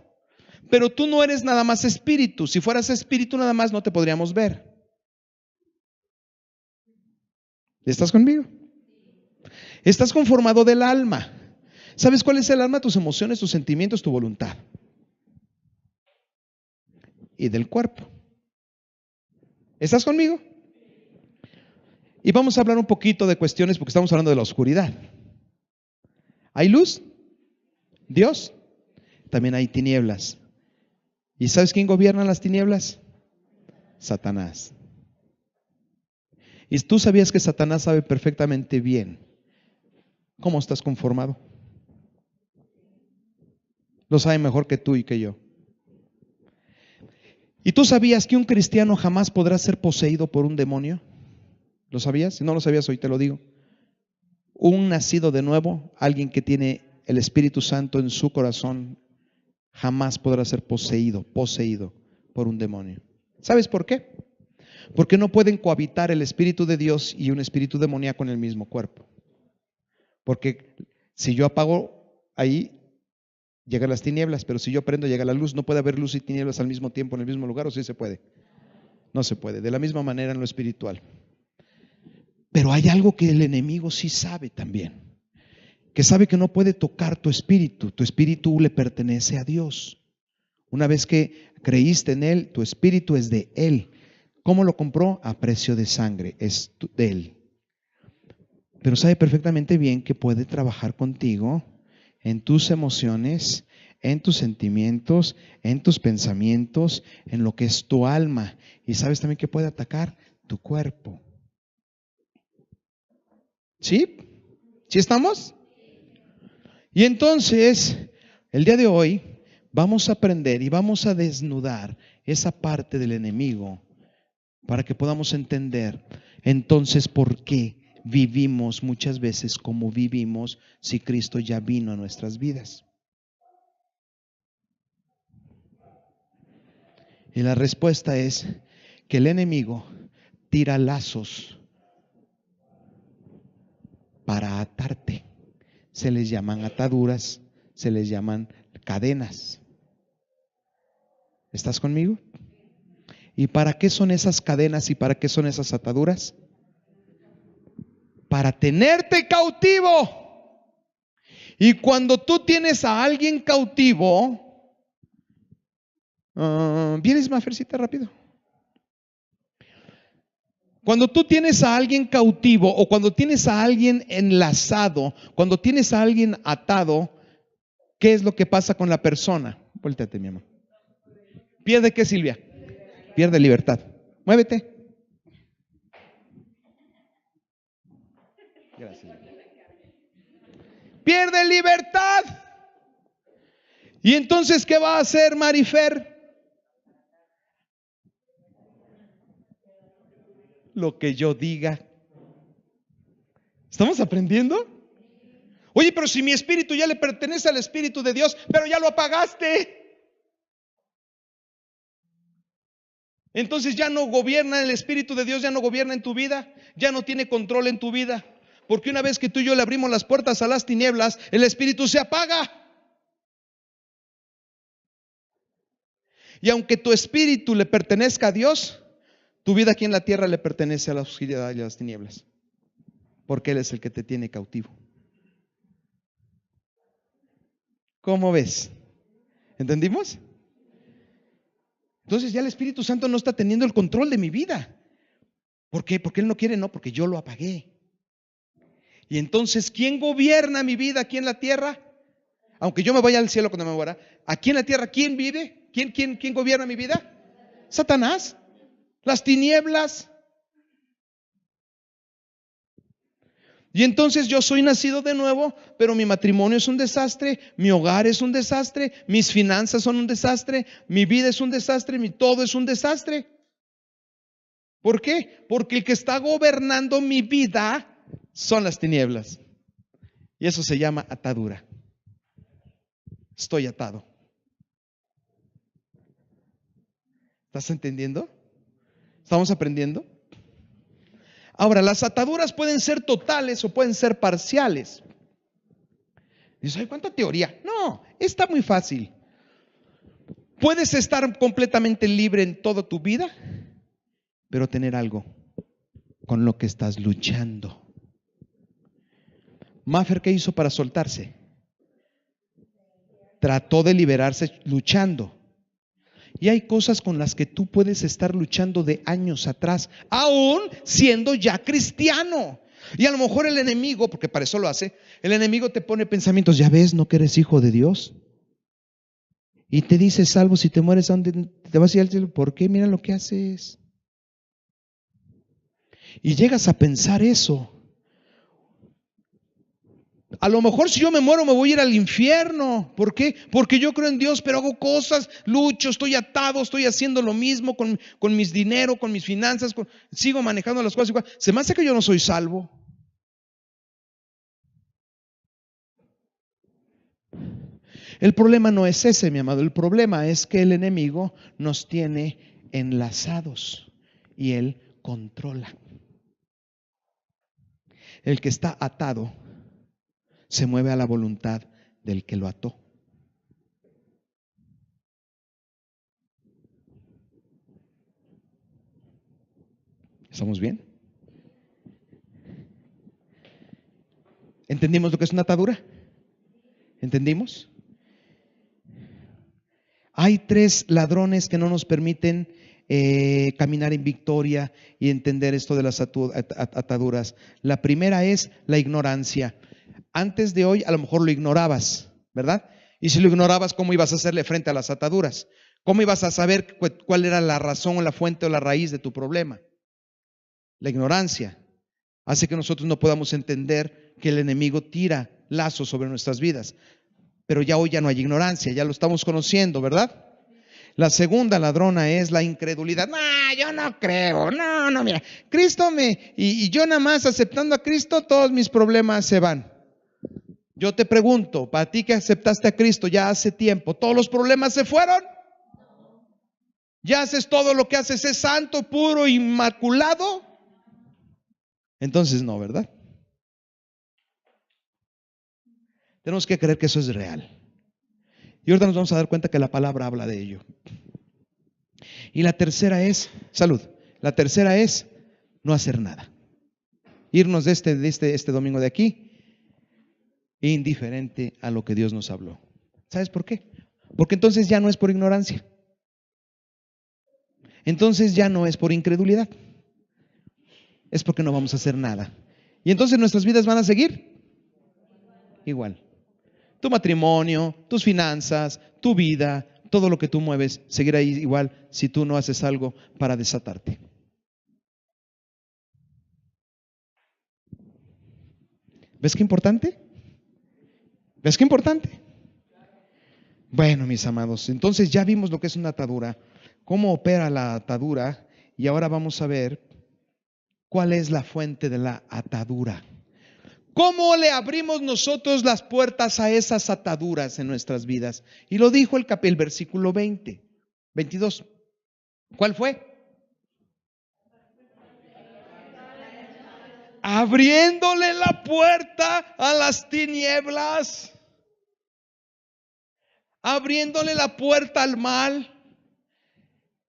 Pero tú no eres nada más espíritu. Si fueras espíritu nada más no te podríamos ver. ¿Estás conmigo? Estás conformado del alma. ¿Sabes cuál es el alma? Tus emociones, tus sentimientos, tu voluntad. Y del cuerpo. ¿Estás conmigo? Y vamos a hablar un poquito de cuestiones porque estamos hablando de la oscuridad. ¿Hay luz? Dios. También hay tinieblas. ¿Y sabes quién gobierna las tinieblas? Satanás. ¿Y tú sabías que Satanás sabe perfectamente bien cómo estás conformado? Lo sabe mejor que tú y que yo. ¿Y tú sabías que un cristiano jamás podrá ser poseído por un demonio? ¿Lo sabías? Si no lo sabías, hoy te lo digo. Un nacido de nuevo, alguien que tiene el Espíritu Santo en su corazón, jamás podrá ser poseído por un demonio. ¿Sabes por qué? Porque no pueden cohabitar el Espíritu de Dios y un espíritu demoníaco en el mismo cuerpo. Porque si yo apago ahí, llegan las tinieblas, pero si yo prendo, llega la luz. No puede haber luz y tinieblas al mismo tiempo en el mismo lugar, ¿o sí se puede? No se puede. De la misma manera en lo espiritual. Pero hay algo que el enemigo sí sabe también, que sabe que no puede tocar tu espíritu le pertenece a Dios. Una vez que creíste en Él, tu espíritu es de Él. ¿Cómo lo compró? A precio de sangre, es de Él. Pero sabe perfectamente bien que puede trabajar contigo en tus emociones, en tus sentimientos, en tus pensamientos, en lo que es tu alma. Y sabes también que puede atacar tu cuerpo. ¿Sí? ¿Sí estamos? Y entonces, el día de hoy vamos a aprender y vamos a desnudar esa parte del enemigo para que podamos entender entonces por qué vivimos muchas veces como vivimos si Cristo ya vino a nuestras vidas. Y la respuesta es que el enemigo tira lazos para atarte. Se les llaman ataduras, se les llaman cadenas. ¿Estás conmigo? ¿Y para qué son esas cadenas y para qué son esas ataduras? Para tenerte cautivo. Y cuando tú tienes a alguien cautivo, ¿vienes, Mafercita, rápido? Cuando tú tienes a alguien cautivo o cuando tienes a alguien enlazado, cuando tienes a alguien atado, ¿qué es lo que pasa con la persona? Vuéltate, mi amor. ¿Pierde qué, Silvia? Pierde libertad. Muévete. Gracias. Pierde libertad. ¿Y entonces qué va a hacer Marifer? Lo que yo diga. ¿Estamos aprendiendo? Oye, pero si mi espíritu ya le pertenece al Espíritu de Dios, pero ya lo apagaste. Entonces ya no gobierna el Espíritu de Dios, ya no gobierna en tu vida, ya no tiene control en tu vida. Porque una vez que tú y yo le abrimos las puertas a las tinieblas, el Espíritu se apaga. Y aunque tu espíritu le pertenezca a Dios, tu vida aquí en la tierra le pertenece a la oscuridad y a las tinieblas. Porque Él es el que te tiene cautivo. ¿Cómo ves? ¿Entendimos? Entonces ya el Espíritu Santo no está teniendo el control de mi vida. ¿Por qué? Porque Él no quiere, no, porque yo lo apagué. Y entonces, ¿quién gobierna mi vida aquí en la tierra? Aunque yo me vaya al cielo cuando me muera, aquí en la tierra, ¿quién vive? ¿Quién gobierna mi vida? Satanás, las tinieblas. Y entonces yo soy nacido de nuevo, pero mi matrimonio es un desastre, mi hogar es un desastre, mis finanzas son un desastre, mi vida es un desastre, mi todo es un desastre. ¿Por qué? Porque el que está gobernando mi vida son las tinieblas. Y eso se llama atadura. Estoy atado. ¿Estás entendiendo? ¿Estamos aprendiendo? Ahora, las ataduras pueden ser totales o pueden ser parciales. Dices, ¿hay cuánta teoría? No, está muy fácil. Puedes estar completamente libre en toda tu vida, pero tener algo con lo que estás luchando. Maffer, ¿qué hizo para soltarse? Trató de liberarse luchando. Y hay cosas con las que tú puedes estar luchando de años atrás, aún siendo ya cristiano. Y a lo mejor el enemigo, porque para eso lo hace, el enemigo te pone pensamientos, ya ves, no que eres hijo de Dios. Y te dice, salvo si te mueres, ¿a dónde te vas a ir al cielo? ¿Por qué? Mira lo que haces. Y llegas a pensar eso. A lo mejor si yo me muero me voy a ir al infierno. ¿Por qué? Porque yo creo en Dios, pero hago cosas, lucho, estoy atado, estoy haciendo lo mismo con mis dinero, con mis finanzas, sigo manejando las cosas igual. Se me hace que yo no soy salvo. El problema no es ese, mi amado. El problema es que el enemigo nos tiene enlazados y él controla. El que está atado se mueve a la voluntad del que lo ató. ¿Estamos bien? ¿Entendimos lo que es una atadura? ¿Entendimos? Hay 3 ladrones que no nos permiten caminar en victoria y entender esto de las ataduras. La primera es la ignorancia. Antes de hoy a lo mejor lo ignorabas, ¿verdad? Y si lo ignorabas, ¿cómo ibas a hacerle frente a las ataduras? ¿Cómo ibas a saber cuál era la razón o la fuente o la raíz de tu problema? La ignorancia hace que nosotros no podamos entender que el enemigo tira lazos sobre nuestras vidas. Pero ya hoy ya no hay ignorancia, ya lo estamos conociendo, ¿verdad? La segunda ladrona es la incredulidad. No, yo no creo, no, mira, y yo nada más aceptando a Cristo, todos mis problemas se van. Yo te pregunto, para ti que aceptaste a Cristo ya hace tiempo, ¿todos los problemas se fueron? ¿Ya haces todo lo que haces? ¿Es santo, puro, inmaculado? Entonces no, ¿verdad? Tenemos que creer que eso es real. Y ahorita nos vamos a dar cuenta que la palabra habla de ello. Y la tercera es, salud, la tercera es no hacer nada. Irnos de este domingo de aquí indiferente a lo que Dios nos habló. ¿Sabes por qué? Porque entonces ya no es por ignorancia. Entonces ya no es por incredulidad. Es porque no vamos a hacer nada. Y entonces nuestras vidas van a seguir igual. Tu matrimonio, tus finanzas, tu vida, todo lo que tú mueves, seguirá igual si tú no haces algo para desatarte. ¿Ves qué importante? ¿Ves qué importante? Bueno, mis amados, entonces ya vimos lo que es una atadura, cómo opera la atadura, y ahora vamos a ver cuál es la fuente de la atadura. ¿Cómo le abrimos nosotros las puertas a esas ataduras en nuestras vidas? Y lo dijo el versículo 22. ¿Cuál fue? Abriéndole la puerta a las tinieblas. Abriéndole la puerta al mal.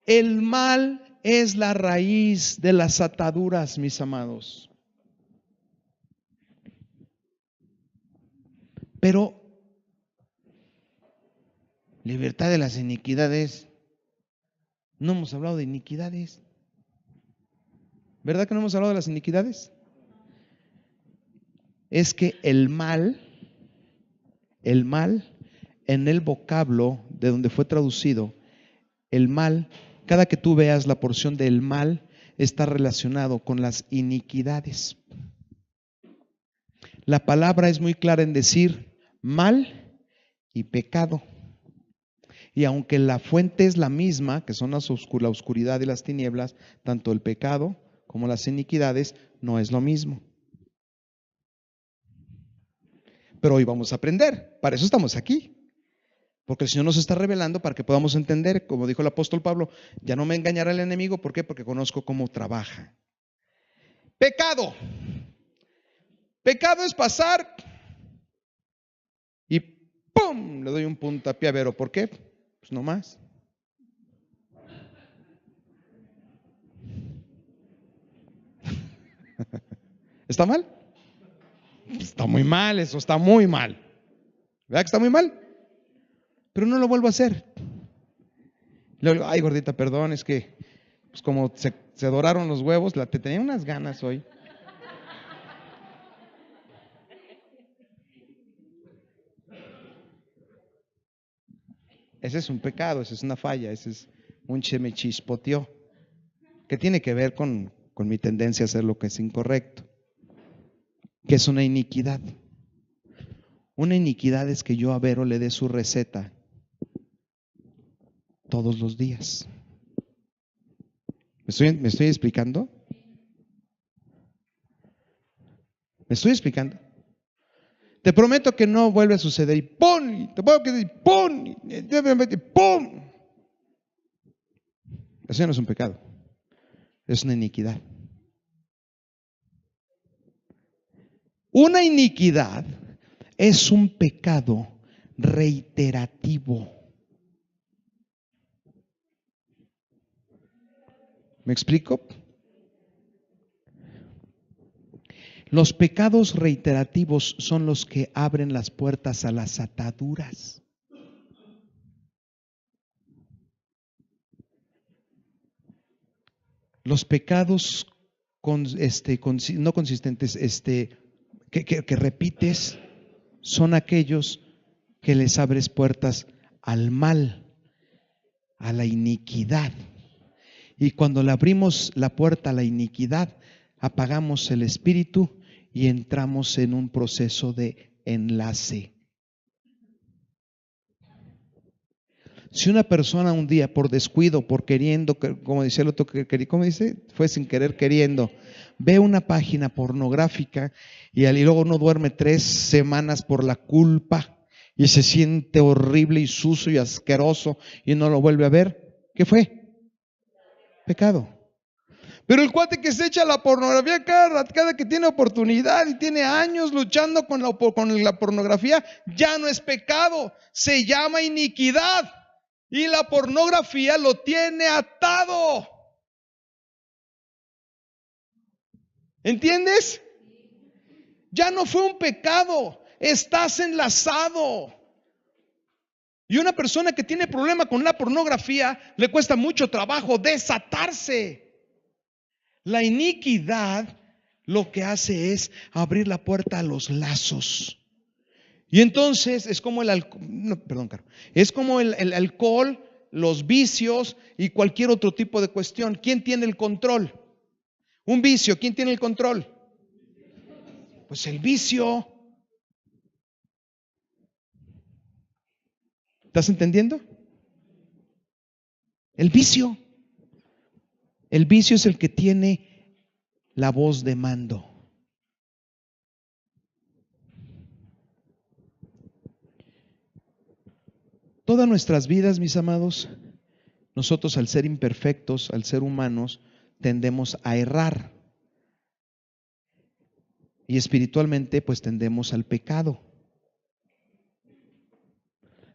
El mal es la raíz de las ataduras, mis amados. Pero libertad de las iniquidades. No hemos hablado de iniquidades. ¿Verdad que no hemos hablado de las iniquidades? Es que el mal en el vocablo de donde fue traducido, el mal, cada que tú veas la porción del mal, está relacionado con las iniquidades. La palabra es muy clara en decir mal y pecado. Y aunque la fuente es la misma, que son la oscuridad y las tinieblas, tanto el pecado como las iniquidades, no es lo mismo. Pero hoy vamos a aprender, para eso estamos aquí. Porque el Señor nos está revelando para que podamos entender, como dijo el apóstol Pablo, ya no me engañará el enemigo. ¿Por qué? Porque conozco cómo trabaja. Pecado. Pecado es pasar y ¡pum! Le doy un puntapié a Vero. ¿Por qué? Pues no más. ¿Está mal? Está muy mal, eso está muy mal. ¿Verdad que está muy mal? Pero no lo vuelvo a hacer. Luego digo, ay, gordita, perdón, es que pues como se doraron los huevos, te tenía unas ganas hoy. Ese es un pecado, esa es una falla, ese es un chemechispoteó, que tiene que ver con mi tendencia a hacer lo que es incorrecto, que es una iniquidad. Una iniquidad es que yo a Vero le dé su receta todos los días. ¿Me estoy explicando? ¿Me estoy explicando? Te prometo que no vuelve a suceder y ¡pum! Te puedo que ¡pum! Y ¡pum! Eso no es un pecado, es una iniquidad. Una iniquidad es un pecado reiterativo. ¿Me explico? Los pecados reiterativos son los que abren las puertas a las ataduras. Los pecados no consistentes, que repites, son aquellos que les abres puertas al mal, a la iniquidad. Y cuando le abrimos la puerta a la iniquidad, apagamos el espíritu y entramos en un proceso de enlace. Si una persona un día por descuido, por queriendo, como decía el otro, ¿cómo dice? Fue sin querer queriendo, ve una página pornográfica y luego no duerme 3 semanas por la culpa y se siente horrible y sucio y asqueroso y no lo vuelve a ver, ¿qué fue? Pecado. Pero el cuate que se echa la pornografía cada que tiene oportunidad y tiene años luchando con la pornografía, ya no es pecado, se llama iniquidad. Y la pornografía lo tiene atado. ¿Entiendes? Ya no fue un pecado, estás enlazado. Y una persona que tiene problema con la pornografía le cuesta mucho trabajo desatarse. La iniquidad lo que hace es abrir la puerta a los lazos. Y entonces es como es como el alcohol, los vicios y cualquier otro tipo de cuestión. ¿Quién tiene el control? Un vicio, ¿quién tiene el control? Pues el vicio. ¿Estás entendiendo? El vicio. El vicio es el que tiene la voz de mando. Todas nuestras vidas, mis amados, nosotros al ser imperfectos, al ser humanos, tendemos a errar. Y espiritualmente, pues tendemos al pecado.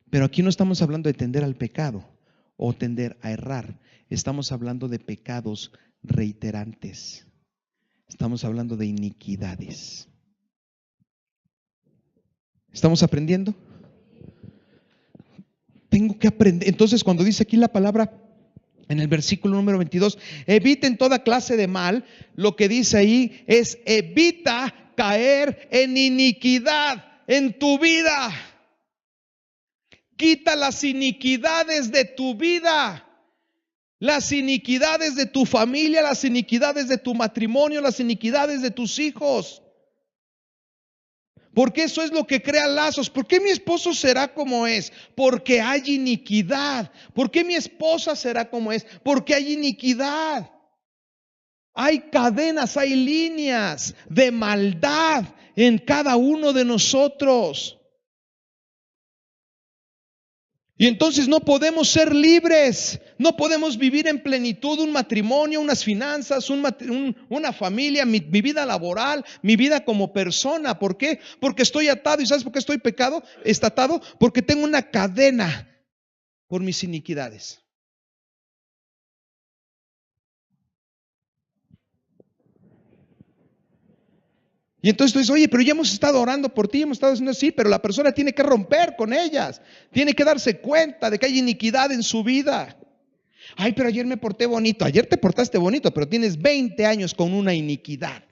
Pero aquí no estamos hablando de tender al pecado o tender a errar. Estamos hablando de pecados reiterantes. Estamos hablando de iniquidades. ¿Estamos aprendiendo? Tengo que aprender. Entonces, cuando dice aquí la palabra en el versículo número 22, eviten toda clase de mal, lo que dice ahí es evita caer en iniquidad en tu vida. Quita las iniquidades de tu vida, las iniquidades de tu familia, las iniquidades de tu matrimonio, las iniquidades de tus hijos. Porque eso es lo que crea lazos. ¿Por qué mi esposo será como es? Porque hay iniquidad. ¿Por qué mi esposa será como es? Porque hay iniquidad. Hay cadenas, hay líneas de maldad en cada uno de nosotros. Y entonces no podemos ser libres, no podemos vivir en plenitud un matrimonio, unas finanzas, una familia, mi vida laboral, mi vida como persona. ¿Por qué? Porque estoy atado. ¿Y sabes por qué estoy pecado? Está atado porque tengo una cadena por mis iniquidades. Y entonces tú dices, oye, pero ya hemos estado orando por ti, hemos estado haciendo así, pero la persona tiene que romper con ellas. Tiene que darse cuenta de que hay iniquidad en su vida. Ay, pero ayer me porté bonito. Ayer te portaste bonito, pero tienes 20 años con una iniquidad.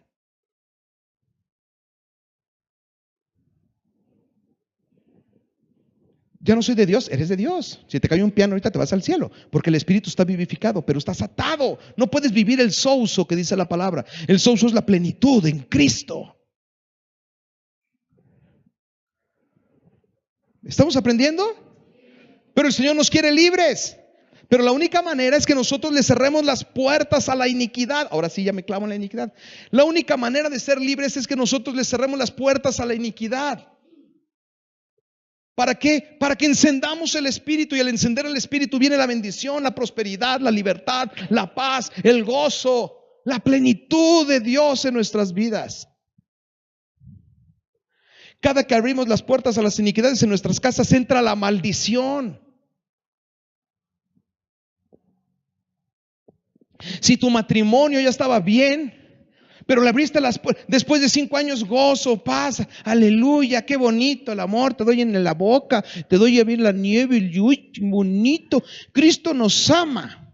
Ya no soy de Dios, eres de Dios. Si te cae un piano ahorita te vas al cielo, porque el espíritu está vivificado, pero estás atado. No puedes vivir el souso que dice la palabra. El souso es la plenitud en Cristo. ¿Estamos aprendiendo? Pero el Señor nos quiere libres. Pero la única manera es que nosotros le cerremos las puertas a la iniquidad. Ahora sí ya me clavo en la iniquidad. La única manera de ser libres es que nosotros le cerremos las puertas a la iniquidad. ¿Para qué? Para que encendamos el Espíritu, y al encender el Espíritu viene la bendición, la prosperidad, la libertad, la paz, el gozo, la plenitud de Dios en nuestras vidas. Cada que abrimos las puertas a las iniquidades en nuestras casas entra la maldición. Si tu matrimonio ya estaba bien, pero le abriste las puertas, después de 5 años, gozo, paz, aleluya, qué bonito el amor, te doy en la boca, te doy a ver la nieve, y uy, bonito, Cristo nos ama.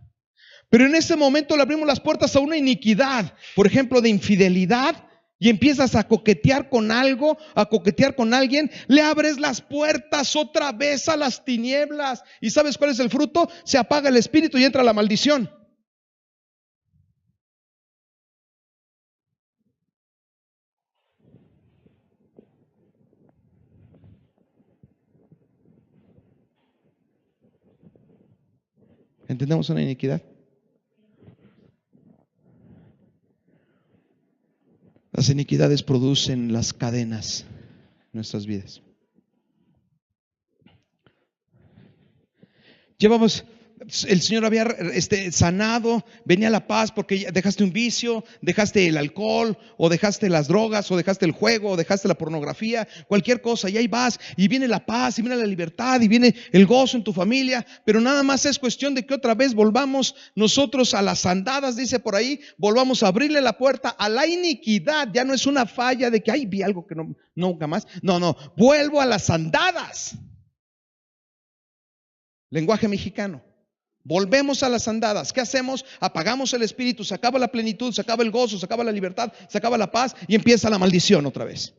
Pero en ese momento le abrimos las puertas a una iniquidad, por ejemplo, de infidelidad, y empiezas a coquetear con algo, a coquetear con alguien, le abres las puertas otra vez a las tinieblas. ¿Y sabes cuál es el fruto? Se apaga el espíritu y entra la maldición. ¿Entendemos una iniquidad? Las iniquidades producen las cadenas en nuestras vidas. El Señor había sanado, venía la paz porque dejaste un vicio, dejaste el alcohol, o dejaste las drogas, o dejaste el juego, o dejaste la pornografía, cualquier cosa, y ahí vas, y viene la paz, y viene la libertad, y viene el gozo en tu familia. Pero nada más es cuestión de que otra vez volvamos nosotros a las andadas, dice por ahí, volvamos a abrirle la puerta a la iniquidad. Ya no es una falla de que, ay, vi algo que no, nunca más. No, vuelvo a las andadas. Lenguaje mexicano. Volvemos a las andadas. ¿Qué hacemos? Apagamos el espíritu, se acaba la plenitud, se acaba el gozo, se acaba la libertad, se acaba la paz y empieza la maldición otra vez.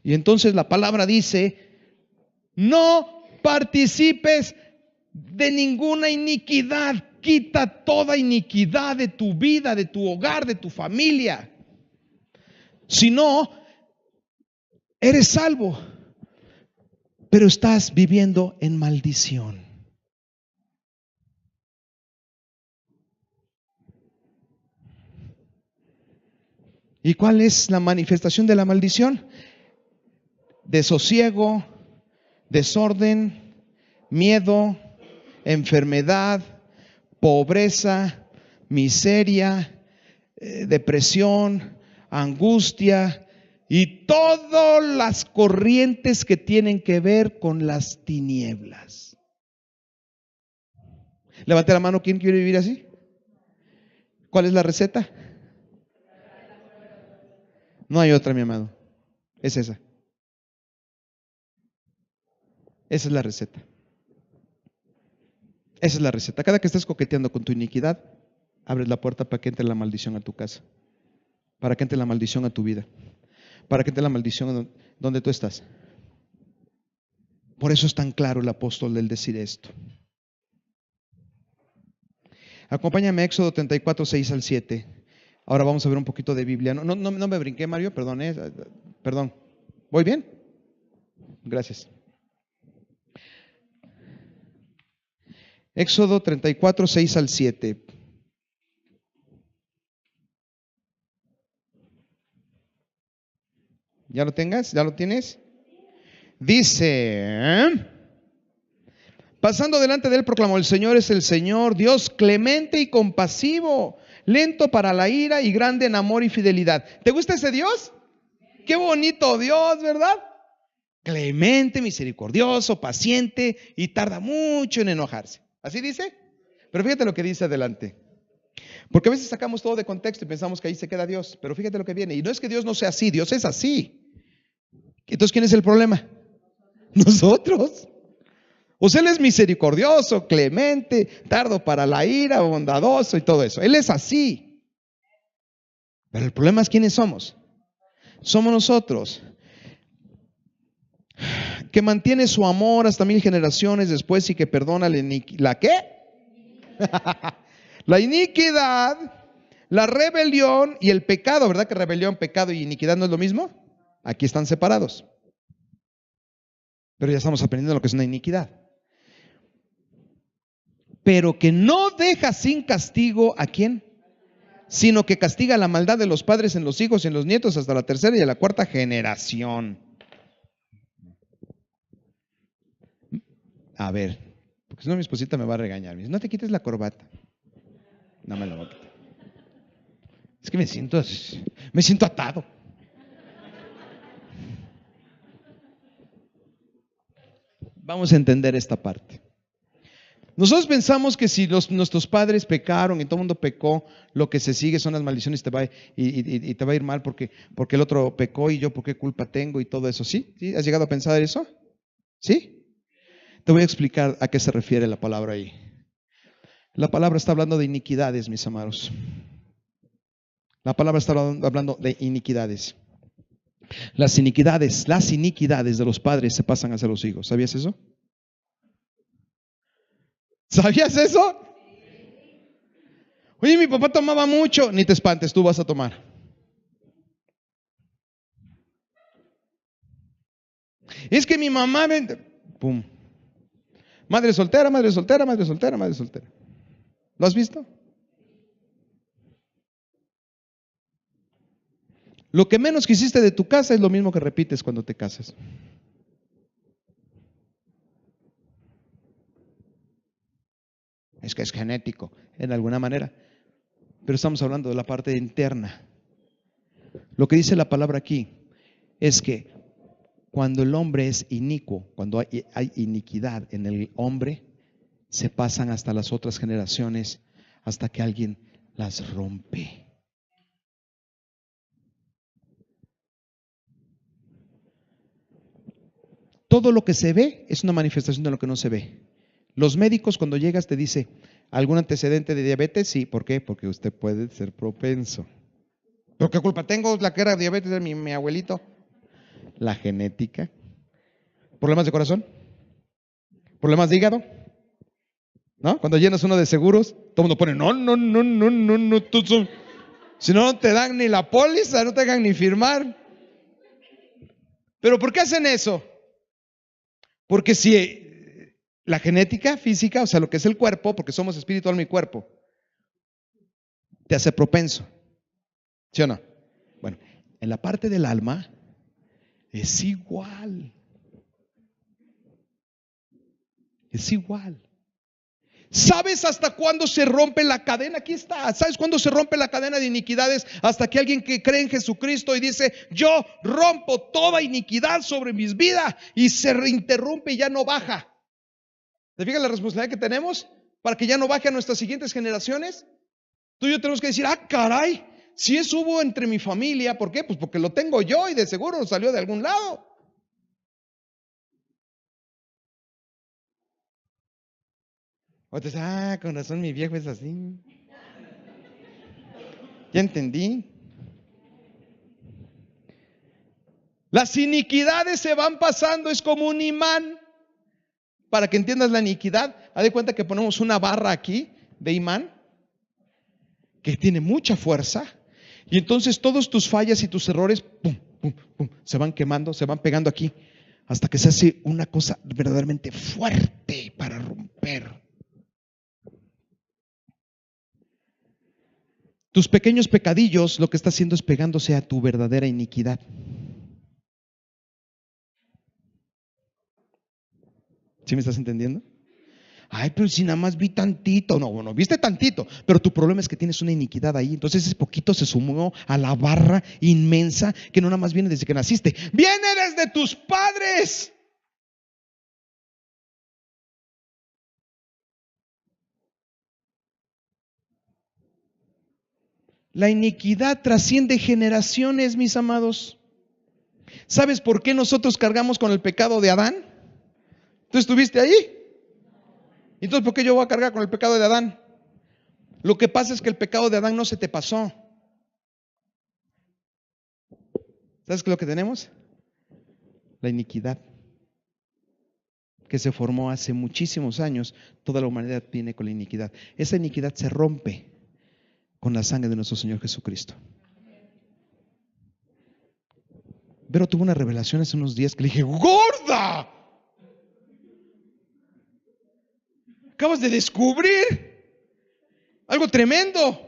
Y entonces la palabra dice, no participes de ninguna iniquidad. Quita toda iniquidad de tu vida, de tu hogar, de tu familia. Si no, eres salvo, pero estás viviendo en maldición. ¿Y cuál es la manifestación de la maldición? Desosiego, desorden, miedo, enfermedad, pobreza, miseria, depresión, angustia, y todas las corrientes que tienen que ver con las tinieblas. Levante la mano, ¿quién quiere vivir así? ¿Cuál es la receta? No hay otra, mi amado. Es esa. Esa es la receta. Esa es la receta. Cada que estés coqueteando con tu iniquidad, abres la puerta para que entre la maldición a tu casa, para que entre la maldición a tu vida, para que entre la maldición donde tú estás. Por eso es tan claro el apóstol del decir esto. Acompáñame a Éxodo 34, 6 al 7. Ahora vamos a ver un poquito de Biblia. No me brinqué, Mario, perdón. Perdón. ¿Voy bien? Gracias. Éxodo 34, 6 al 7. ¿Ya lo tengas? ¿Ya lo tienes? Dice, pasando delante de él proclamó: el Señor es el Señor, Dios clemente y compasivo, lento para la ira y grande en amor y fidelidad. ¿Te gusta ese Dios? Qué bonito Dios, ¿verdad? Clemente, misericordioso, paciente y tarda mucho en enojarse. ¿Así dice? Pero fíjate lo que dice adelante. Porque a veces sacamos todo de contexto y pensamos que ahí se queda Dios. Pero fíjate lo que viene. Y no es que Dios no sea así, Dios es así. Entonces, ¿quién es el problema? Nosotros. O sea, Él es misericordioso, clemente, tardo para la ira, bondadoso y todo eso. Él es así. Pero el problema es quiénes somos. Somos nosotros. Que mantiene su amor hasta 1000 generaciones después y que perdona ¿la qué? La iniquidad, la rebelión y el pecado. ¿Verdad que rebelión, pecado y iniquidad no es lo mismo? Aquí están separados. Pero ya estamos aprendiendo lo que es una iniquidad. Pero que no deja sin castigo ¿a quién? Sino que castiga la maldad de los padres en los hijos y en los nietos hasta la tercera y la cuarta generación. A ver, porque si no mi esposita me va a regañar. Me dice, no te quites la corbata. No me la voy a quitar. Es que me siento atado. Vamos a entender esta parte. Nosotros pensamos que si nuestros padres pecaron y todo el mundo pecó, lo que se sigue son las maldiciones y te va a ir mal porque el otro pecó y yo por qué culpa tengo y todo eso. ¿Sí? ¿Sí? ¿Has llegado a pensar eso? ¿Sí? Te voy a explicar a qué se refiere la palabra ahí. La palabra está hablando de iniquidades, mis amados. La palabra está hablando de iniquidades. Las iniquidades de los padres se pasan hacia los hijos. ¿Sabías eso? ¿Sabías eso? Oye, mi papá tomaba mucho. Ni te espantes, tú vas a tomar. Es que mi mamá pum. Madre soltera, madre soltera, madre soltera, madre soltera. ¿Lo has visto? Lo que menos quisiste de tu casa es lo mismo que repites cuando te casas. Es que es genético, en alguna manera. Pero estamos hablando de la parte interna. Lo que dice la palabra aquí es que cuando el hombre es inicuo, cuando hay iniquidad en el hombre, se pasan hasta las otras generaciones hasta que alguien las rompe. Todo lo que se ve es una manifestación de lo que no se ve. Los médicos cuando llegas te dice, ¿algún antecedente de diabetes? Sí, ¿por qué? Porque usted puede ser propenso. ¿Pero qué culpa tengo? La que era diabetes de mi abuelito. La genética. ¿Problemas de corazón? ¿Problemas de hígado? ¿No? Cuando llenas uno de seguros, todo el mundo pone, no, si no, no te dan ni la póliza, no te hagan ni firmar. ¿Pero por qué hacen eso? Porque si la genética física, o sea, lo que es el cuerpo, porque somos espíritu, alma y cuerpo, te hace propenso. ¿Sí o no? Bueno, en la parte del alma es igual. Es igual. ¿Sabes hasta cuándo se rompe la cadena? Aquí está. ¿Sabes cuándo se rompe la cadena de iniquidades? Hasta que alguien que cree en Jesucristo y dice, yo rompo toda iniquidad sobre mis vidas, y se reinterrumpe y ya no baja. ¿Te fijas la responsabilidad que tenemos para que ya no baje a nuestras siguientes generaciones? Tú y yo tenemos que decir, caray, si eso hubo entre mi familia, ¿por qué? Pues porque lo tengo yo y de seguro salió de algún lado. O te dices, con razón mi viejo es así. Ya entendí. Las iniquidades se van pasando, es como un imán. Para que entiendas la iniquidad, haz de cuenta que ponemos una barra aquí de imán que tiene mucha fuerza, y entonces todos tus fallas y tus errores pum, pum, pum, se van quemando, se van pegando aquí, hasta que se hace una cosa verdaderamente fuerte para romper. Tus pequeños pecadillos lo que está haciendo es pegándose a tu verdadera iniquidad. ¿Sí me estás entendiendo? Ay, pero si nada más vi tantito. No, bueno, viste tantito, pero tu problema es que tienes una iniquidad ahí. Entonces ese poquito se sumó a la barra inmensa que no nada más viene desde que naciste, viene desde tus padres. La iniquidad trasciende generaciones, mis amados. ¿Sabes por qué nosotros cargamos con el pecado de Adán? ¿Tú estuviste ahí? Entonces, ¿por qué yo voy a cargar con el pecado de Adán? Lo que pasa es que el pecado de Adán no se te pasó. ¿Sabes qué es lo que tenemos? La iniquidad que se formó hace muchísimos años. Toda la humanidad viene con la iniquidad. Esa iniquidad se rompe con la sangre de nuestro Señor Jesucristo. Pero tuvo una revelación hace unos días que le dije: ¡gorda! Acabas de descubrir algo tremendo.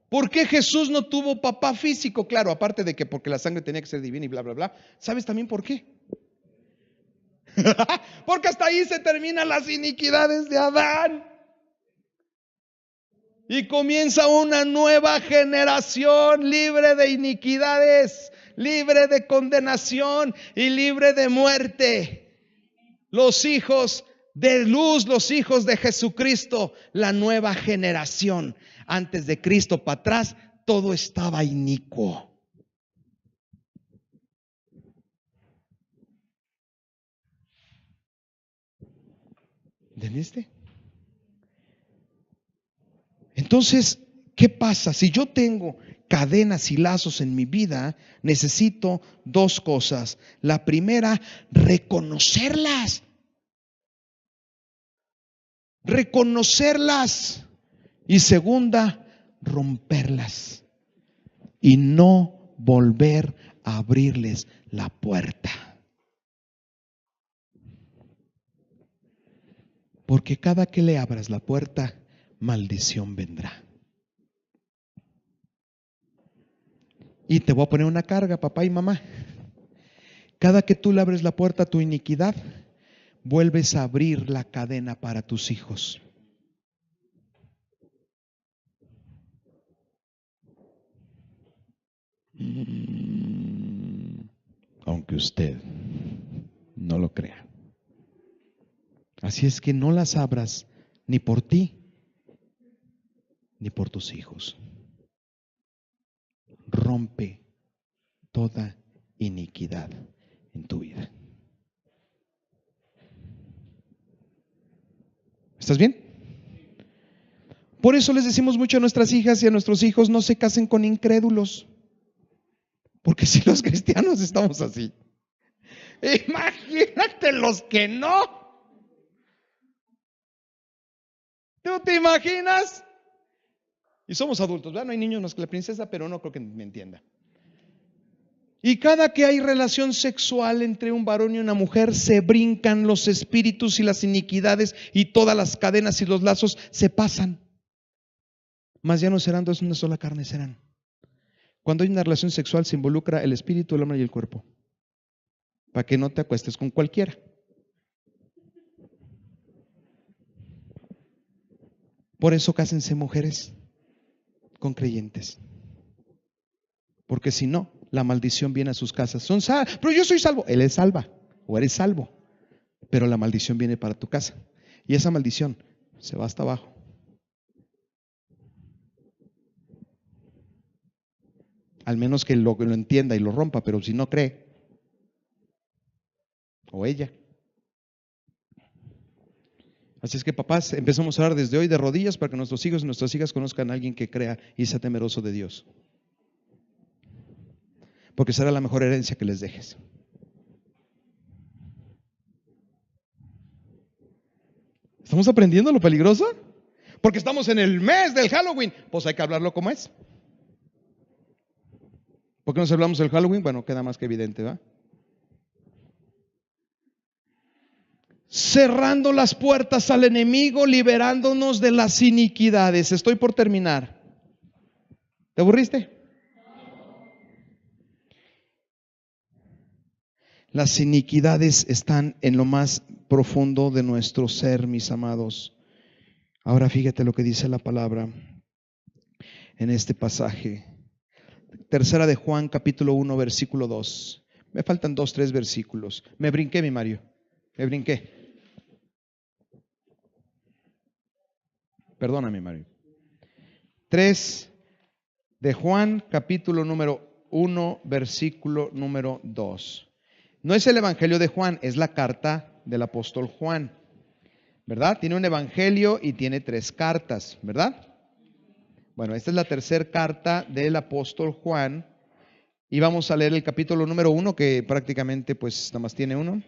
¿Por qué Jesús no tuvo papá físico? Claro, aparte de que porque la sangre tenía que ser divina y bla, bla, bla. ¿Sabes también por qué? Porque hasta ahí se terminan las iniquidades de Adán. Y comienza una nueva generación libre de iniquidades, libre de condenación y libre de muerte. Los hijos de luz, los hijos de Jesucristo, la nueva generación. Antes de Cristo para atrás, todo estaba inicuo. ¿Entendiste? Entonces, ¿qué pasa? Si yo tengo cadenas y lazos en mi vida, necesito dos cosas. La primera, reconocerlas. Reconocerlas. Y segunda, romperlas. Y no volver a abrirles la puerta. Porque cada que le abras la puerta, maldición vendrá. Y te voy a poner una carga, papá y mamá. Cada que tú le abres la puerta a tu iniquidad, vuelves a abrir la cadena para tus hijos. Aunque usted no lo crea. Así es que no las abras ni por ti ni por tus hijos. Rompe toda iniquidad en tu vida. ¿Estás bien? Por eso les decimos mucho a nuestras hijas y a nuestros hijos: no se casen con incrédulos. Porque si los cristianos estamos así, imagínate los que no. ¿Tú te imaginas? Y somos adultos, ¿verdad? No hay niños más que la princesa, pero no creo que me entienda. Y cada que hay relación sexual entre un varón y una mujer, se brincan los espíritus y las iniquidades, y todas las cadenas y los lazos se pasan. Mas ya no serán dos, una sola carne serán. Cuando hay una relación sexual se involucra el espíritu, el alma y el cuerpo. Para que no te acuestes con cualquiera. Por eso cásense mujeres con creyentes. Porque si no, la maldición viene a sus casas. Pero yo soy salvo. Él es salva o eres salvo. Pero la maldición viene para tu casa. Y esa maldición se va hasta abajo. Al menos que lo entienda y lo rompa, pero si no cree, o ella. Así es que, papás, empezamos a orar desde hoy de rodillas para que nuestros hijos y nuestras hijas conozcan a alguien que crea y sea temeroso de Dios. Porque será la mejor herencia que les dejes. ¿Estamos aprendiendo lo peligroso? Porque estamos en el mes del Halloween. Pues hay que hablarlo como es. ¿Por qué nos hablamos del Halloween? Bueno, queda más que evidente, ¿va? Cerrando las puertas al enemigo, liberándonos de las iniquidades. Estoy por terminar. ¿Te aburriste? Las iniquidades están en lo más profundo de nuestro ser, mis amados. Ahora fíjate lo que dice la palabra en este pasaje. Tercera de Juan, capítulo 1, versículo 2. Me faltan 2, 3 versículos. Me brinqué, mi Mario. Me brinqué. Perdóname, Mario. 3 de Juan, capítulo número 1, versículo número 2. No es el evangelio de Juan, es la carta del apóstol Juan, ¿verdad? Tiene un evangelio y tiene 3 cartas, ¿verdad? Bueno, esta es la tercera carta del apóstol Juan y vamos a leer el capítulo número 1, que prácticamente pues nada más tiene uno.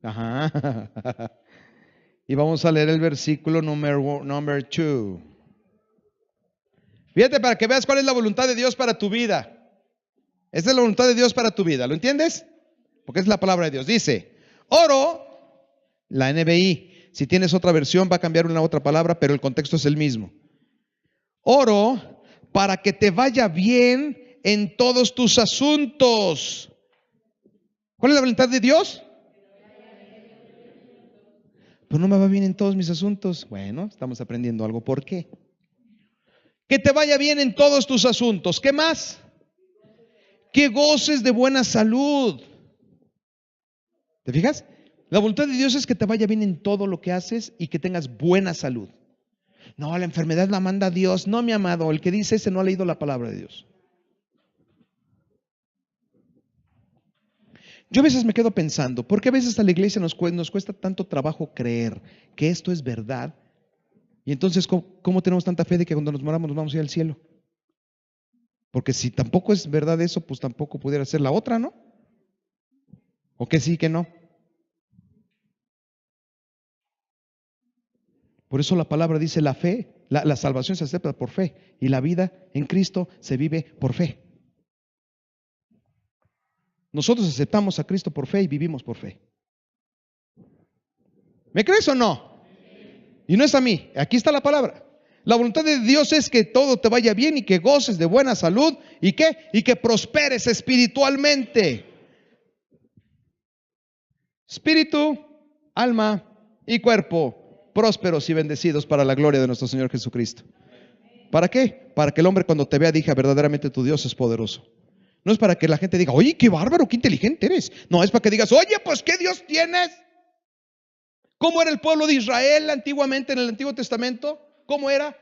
Ajá. Y vamos a leer el versículo número 2. Fíjate para que veas cuál es la voluntad de Dios para tu vida. Esta es la voluntad de Dios para tu vida, ¿lo entiendes? Porque es la palabra de Dios. Dice, oro, la NBI. Si tienes otra versión va a cambiar una otra palabra, pero el contexto es el mismo. Oro para que te vaya bien en todos tus asuntos. ¿Cuál es la voluntad de Dios? Pues no me va bien en todos mis asuntos. Bueno, estamos aprendiendo algo. ¿Por qué? Que te vaya bien en todos tus asuntos. ¿Qué más? Que goces de buena salud. ¿Te fijas? La voluntad de Dios es que te vaya bien en todo lo que haces y que tengas buena salud. No, la enfermedad la manda Dios. No, mi amado, el que dice ese no ha leído la palabra de Dios. Yo a veces me quedo pensando, ¿por qué a veces a la iglesia nos cuesta tanto trabajo creer que esto es verdad? Y entonces, ¿cómo tenemos tanta fe de que cuando nos moramos nos vamos a ir al cielo? Porque si tampoco es verdad eso, pues tampoco pudiera ser la otra, ¿no? ¿O que sí, que no? Por eso la palabra dice la fe, la salvación se acepta por fe y la vida en Cristo se vive por fe. Nosotros aceptamos a Cristo por fe y vivimos por fe. ¿Me crees o no? Y no es a mí, aquí está la palabra. La voluntad de Dios es que todo te vaya bien y que goces de buena salud y que prosperes espiritualmente. Espíritu, alma y cuerpo prósperos y bendecidos para la gloria de nuestro Señor Jesucristo. ¿Para qué? Para que el hombre cuando te vea diga verdaderamente tu Dios es poderoso. No es para que la gente diga, oye, qué bárbaro, qué inteligente eres. No, es para que digas, oye, pues qué Dios tienes. ¿Cómo era el pueblo de Israel antiguamente en el Antiguo Testamento? ¿Cómo era?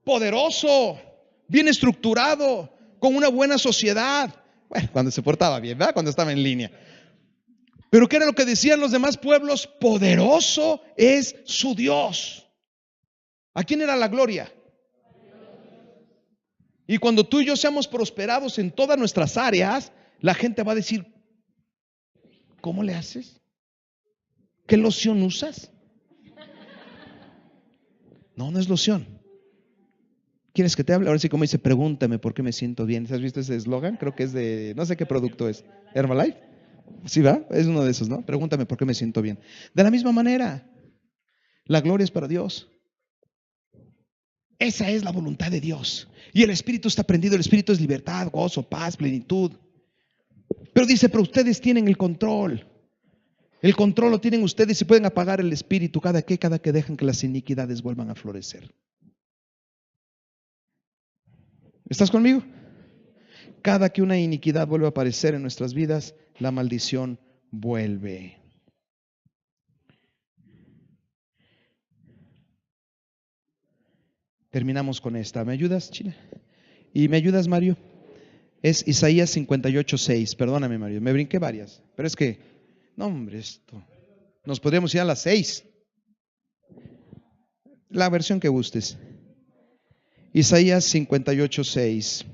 Poderoso, bien estructurado, con una buena sociedad. Bueno, cuando se portaba bien, ¿verdad? Cuando estaba en línea. Pero ¿qué era lo que decían los demás pueblos? Poderoso es su Dios. ¿A quién era la gloria? Y cuando tú y yo seamos prosperados en todas nuestras áreas, la gente va a decir, ¿cómo le haces? ¿Qué loción usas? No, no es loción. ¿Quieres que te hable? Ahora sí, como dice, pregúntame por qué me siento bien. ¿Has visto ese eslogan? Creo que es de, no sé qué producto es. ¿Herbalife? Sí, ¿va? Es uno de esos, ¿no? Pregúntame por qué me siento bien. De la misma manera, la gloria es para Dios. Esa es la voluntad de Dios. Y el Espíritu está prendido. El Espíritu es libertad, gozo, paz, plenitud. Pero dice, pero ustedes tienen el control. El control lo tienen ustedes y pueden apagar el Espíritu cada que dejan que las iniquidades vuelvan a florecer. ¿Estás conmigo? Cada que una iniquidad vuelve a aparecer en nuestras vidas, la maldición vuelve. Terminamos con esta. ¿Me ayudas, China? ¿Y me ayudas, Mario? Es Isaías 58:6. Perdóname, Mario, me brinqué varias. Pero es que, no hombre, esto. Nos podríamos ir a las 6. La versión que gustes. Isaías 58:6.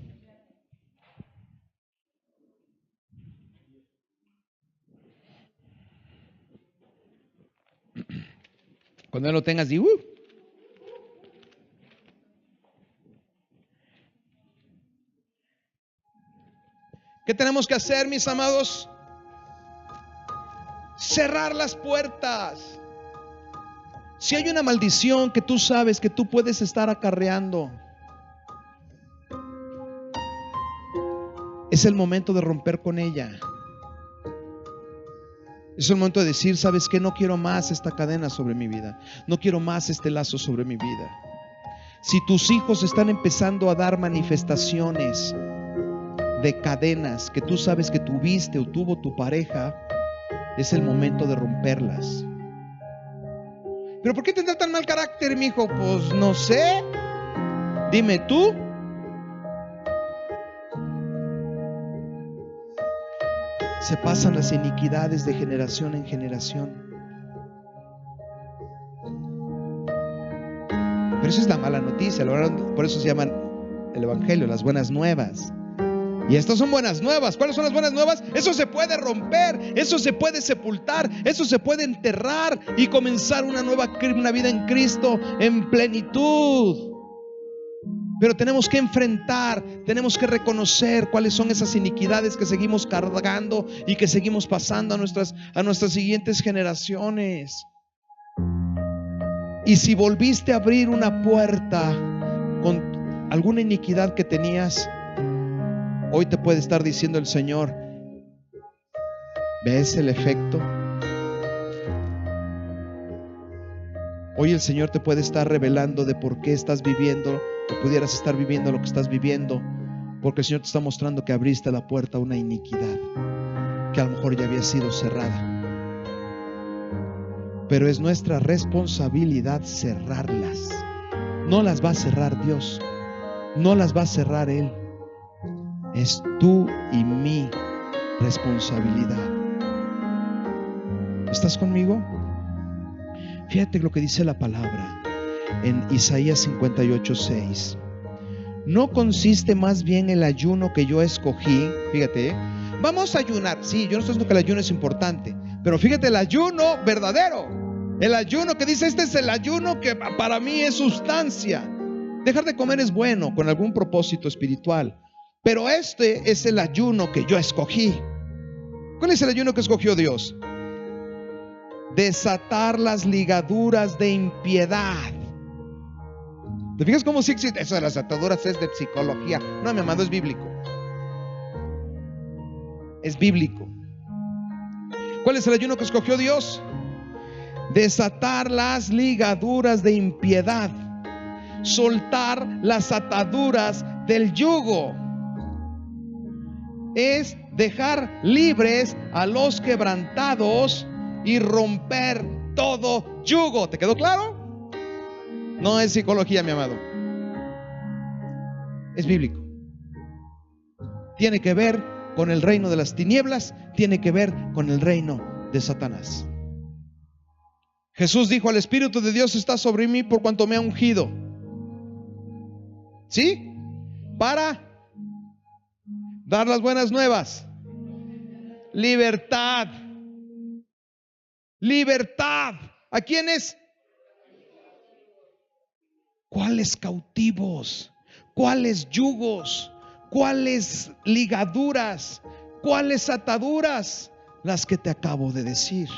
Cuando lo tengas, di ¿Qué tenemos que hacer, mis amados? Cerrar las puertas. Si hay una maldición que tú sabes que tú puedes estar acarreando, es el momento de romper con ella. Es el momento de decir, ¿sabes qué? No quiero más esta cadena sobre mi vida. No quiero más este lazo sobre mi vida. Si tus hijos están empezando a dar manifestaciones de cadenas que tú sabes que tuviste o tuvo tu pareja, es el momento de romperlas. ¿Pero por qué tendrá tan mal carácter, mi hijo? Pues no sé. Dime tú. Se pasan las iniquidades de generación en generación. Pero eso es la mala noticia. Por eso se llaman el Evangelio, las buenas nuevas. Y estas son buenas nuevas. ¿Cuáles son las buenas nuevas? Eso se puede romper, eso se puede sepultar, eso se puede enterrar y comenzar una vida en Cristo en plenitud. Pero tenemos que enfrentar, tenemos que reconocer cuáles son esas iniquidades que seguimos cargando y que seguimos pasando a nuestras siguientes generaciones. Y si volviste a abrir una puerta con alguna iniquidad que tenías, hoy te puede estar diciendo el Señor: ¿ves el efecto? Hoy el Señor te puede estar revelando de por qué estás viviendo o pudieras estar viviendo lo que estás viviendo, porque el Señor te está mostrando que abriste la puerta a una iniquidad que a lo mejor ya había sido cerrada. Pero es nuestra responsabilidad cerrarlas. No las va a cerrar Dios, no las va a cerrar Él. Es tú y mi responsabilidad. ¿Estás conmigo? Fíjate lo que dice la palabra en Isaías 58:6. ¿No consiste más bien el ayuno que yo escogí? Fíjate, vamos a ayunar. Sí, yo no estoy diciendo que el ayuno es importante, pero fíjate, el ayuno verdadero, el ayuno que dice: este es el ayuno que para mí es sustancia. Dejar de comer es bueno con algún propósito espiritual, pero este es el ayuno que yo escogí. ¿Cuál es el ayuno que escogió Dios? Desatar las ligaduras de impiedad. ¿Te fijas cómo sí existe? Eso de las ataduras es de psicología. No, mi amado, es bíblico. Es bíblico. ¿Cuál es el ayuno que escogió Dios? Desatar las ligaduras de impiedad, soltar las ataduras del yugo. Es dejar libres a los quebrantados y romper todo yugo. ¿Te quedó claro? No es psicología, mi amado. Es bíblico. Tiene que ver con el reino de las tinieblas, tiene que ver con el reino de Satanás. Jesús dijo: el Espíritu de Dios está sobre mí por cuanto me ha ungido. ¿Sí? Para dar las buenas nuevas. Libertad. Libertad. ¿A quiénes? ¿Cuáles cautivos? ¿Cuáles yugos? ¿Cuáles ligaduras? ¿Cuáles ataduras? Las que te acabo de decir.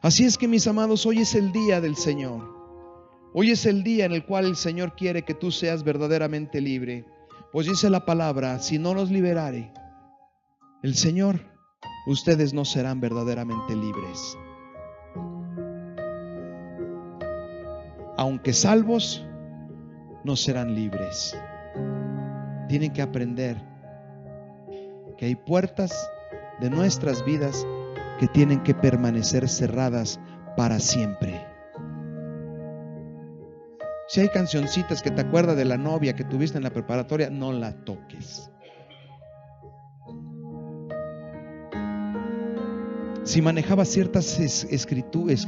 Así es que, mis amados, hoy es el día del Señor. Hoy es el día en el cual el Señor quiere que tú seas verdaderamente libre. Pues dice la palabra: si no los liberare el Señor, ustedes no serán verdaderamente libres. Aunque salvos, no serán libres. Tienen que aprender que hay puertas de nuestras vidas que tienen que permanecer cerradas para siempre. Si hay cancioncitas que te acuerdas de la novia que tuviste en la preparatoria, no la toques. Si manejabas ciertas escrituras,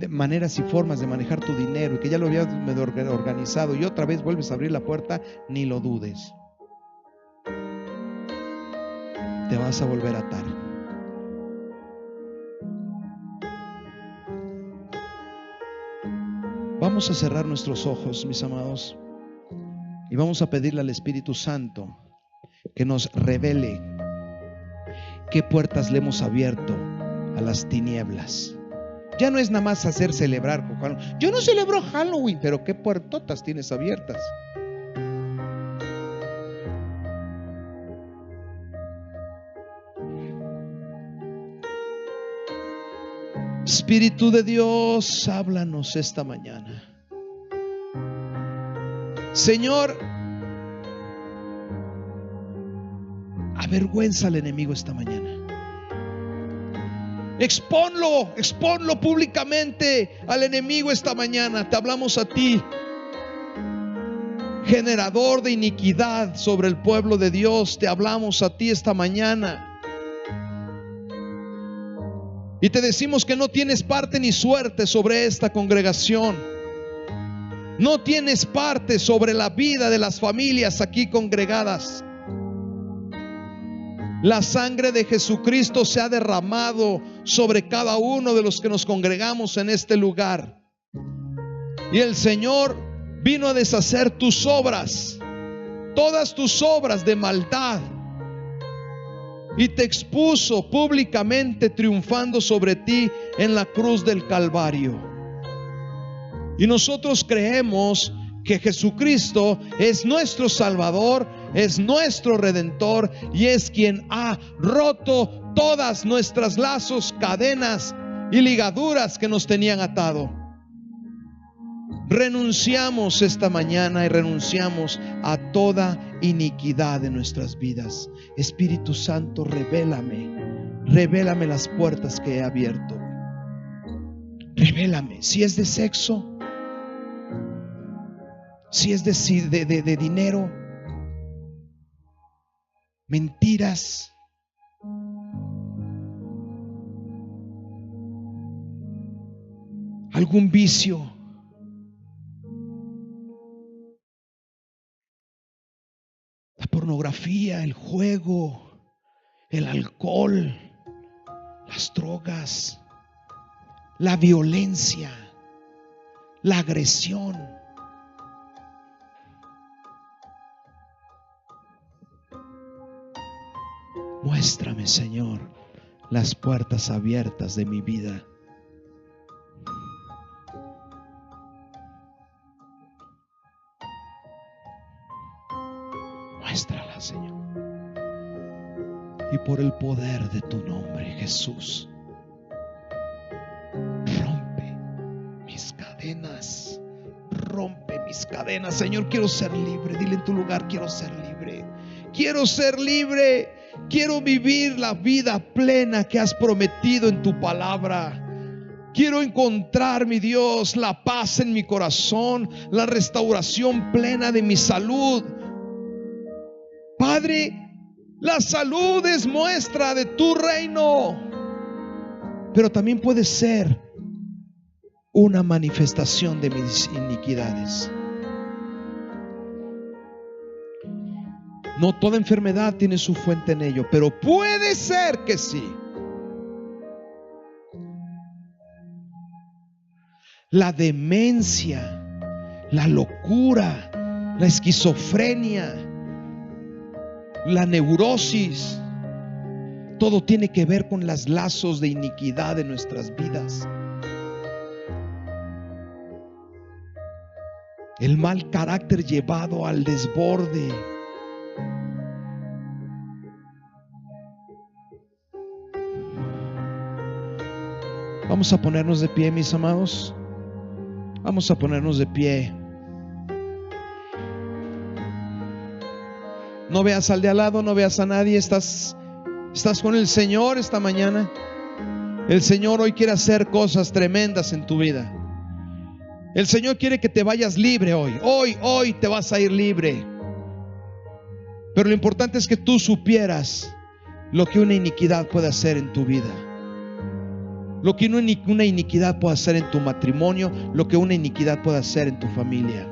maneras y formas de manejar tu dinero y que ya lo habías medio organizado y otra vez vuelves a abrir la puerta, ni lo dudes. Te vas a volver a atar. Vamos a cerrar nuestros ojos, mis amados, y vamos a pedirle al Espíritu Santo que nos revele qué puertas le hemos abierto a las tinieblas. Ya no es nada más hacer celebrar con Halloween. Yo no celebro Halloween, pero qué puertotas tienes abiertas. Espíritu de Dios, háblanos esta mañana. Señor, avergüenza al enemigo esta mañana. Exponlo públicamente al enemigo esta mañana. Te hablamos a ti, generador de iniquidad sobre el pueblo de Dios. Te hablamos a ti esta mañana. Y te decimos que no tienes parte ni suerte sobre esta congregación. No tienes parte sobre la vida de las familias aquí congregadas. La sangre de Jesucristo se ha derramado sobre cada uno de los que nos congregamos en este lugar. Y el Señor vino a deshacer tus obras, todas tus obras de maldad, y te expuso públicamente triunfando sobre ti en la cruz del Calvario. Y nosotros creemos que Jesucristo es nuestro Salvador, es nuestro Redentor y es quien ha roto todas nuestras lazos, cadenas y ligaduras que nos tenían atado. Renunciamos esta mañana y renunciamos a toda iniquidad de nuestras vidas. Espíritu Santo, revélame las puertas que he abierto. Revélame si es de sexo, si es de dinero, mentiras, algún vicio. La pornografía, el juego, el alcohol, las drogas, la violencia, la agresión. Muéstrame, Señor, las puertas abiertas de mi vida. Muéstrala, Señor. Y por el poder de tu nombre, Jesús, rompe mis cadenas. Rompe mis cadenas, Señor. Quiero ser libre. Dile en tu lugar: quiero ser libre. Quiero ser libre. Quiero vivir la vida plena que has prometido en tu palabra. Quiero encontrar, mi Dios, la paz en mi corazón, la restauración plena de mi salud. Padre, la salud es muestra de tu reino, pero también puede ser una manifestación de mis iniquidades. No toda enfermedad tiene su fuente en ello, pero puede ser que sí. La demencia, la locura, la esquizofrenia, la neurosis, todo tiene que ver con los lazos de iniquidad de nuestras vidas. El mal carácter llevado al desborde. Vamos a ponernos de pie, mis amados. Vamos a ponernos de pie. No veas al de al lado, no veas a nadie. Estás con el Señor esta mañana. El Señor hoy quiere hacer cosas tremendas en tu vida. El Señor quiere que te vayas libre hoy. Hoy te vas a ir libre. Pero lo importante es que tú supieras lo que una iniquidad puede hacer en tu vida. Lo que una iniquidad puede hacer en tu matrimonio, lo que una iniquidad puede hacer en tu familia,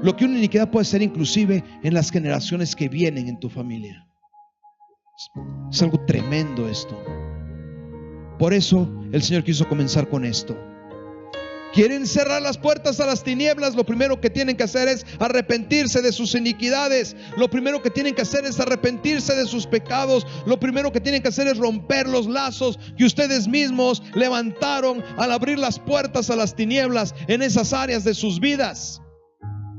lo que una iniquidad puede hacer inclusive en las generaciones que vienen en tu familia. Es algo tremendo esto. Por eso el Señor quiso comenzar con esto. Quieren cerrar las puertas a las tinieblas. Lo primero que tienen que hacer es arrepentirse de sus iniquidades. Lo primero que tienen que hacer es arrepentirse de sus pecados. Lo primero que tienen que hacer es romper los lazos que ustedes mismos levantaron al abrir las puertas a las tinieblas en esas áreas de sus vidas.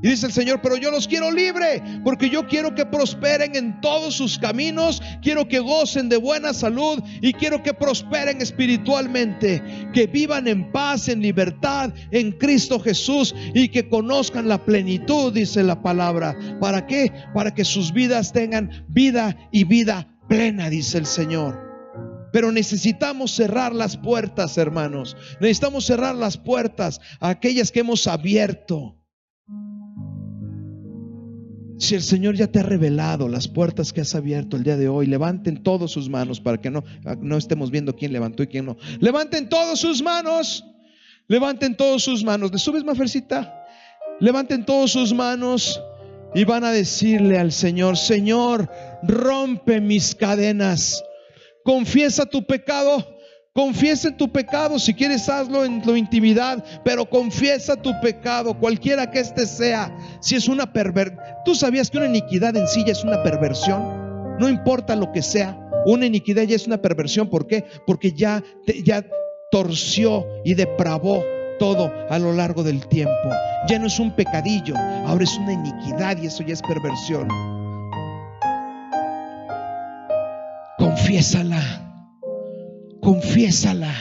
Y dice el Señor: pero yo los quiero libre, porque yo quiero que prosperen en todos sus caminos, quiero que gocen de buena salud y quiero que prosperen espiritualmente, que vivan en paz, en libertad en Cristo Jesús y que conozcan la plenitud, dice la palabra. ¿Para qué? Para que sus vidas tengan vida y vida plena, dice el Señor. Pero necesitamos cerrar las puertas, hermanos. Necesitamos cerrar las puertas a aquellas que hemos abierto. Si el Señor ya te ha revelado las puertas que has abierto el día de hoy, levanten todos sus manos para que no estemos viendo quién levantó y quién no. Levanten todos sus manos. Levanten todos sus manos. ¿Le subes, Mafercita? Levanten todos sus manos y van a decirle al Señor: Señor, rompe mis cadenas. Confiesa tu pecado. Confiesa tu pecado. Si quieres, hazlo en tu intimidad, pero confiesa tu pecado, cualquiera que este sea. Si es una perversión, ¿tú sabías que una iniquidad en sí ya es una perversión? No importa lo que sea, una iniquidad ya es una perversión. ¿Por qué? Porque ya torció y depravó todo a lo largo del tiempo. Ya no es un pecadillo, ahora es una iniquidad, y eso ya es perversión. Confiésala. Confiésala.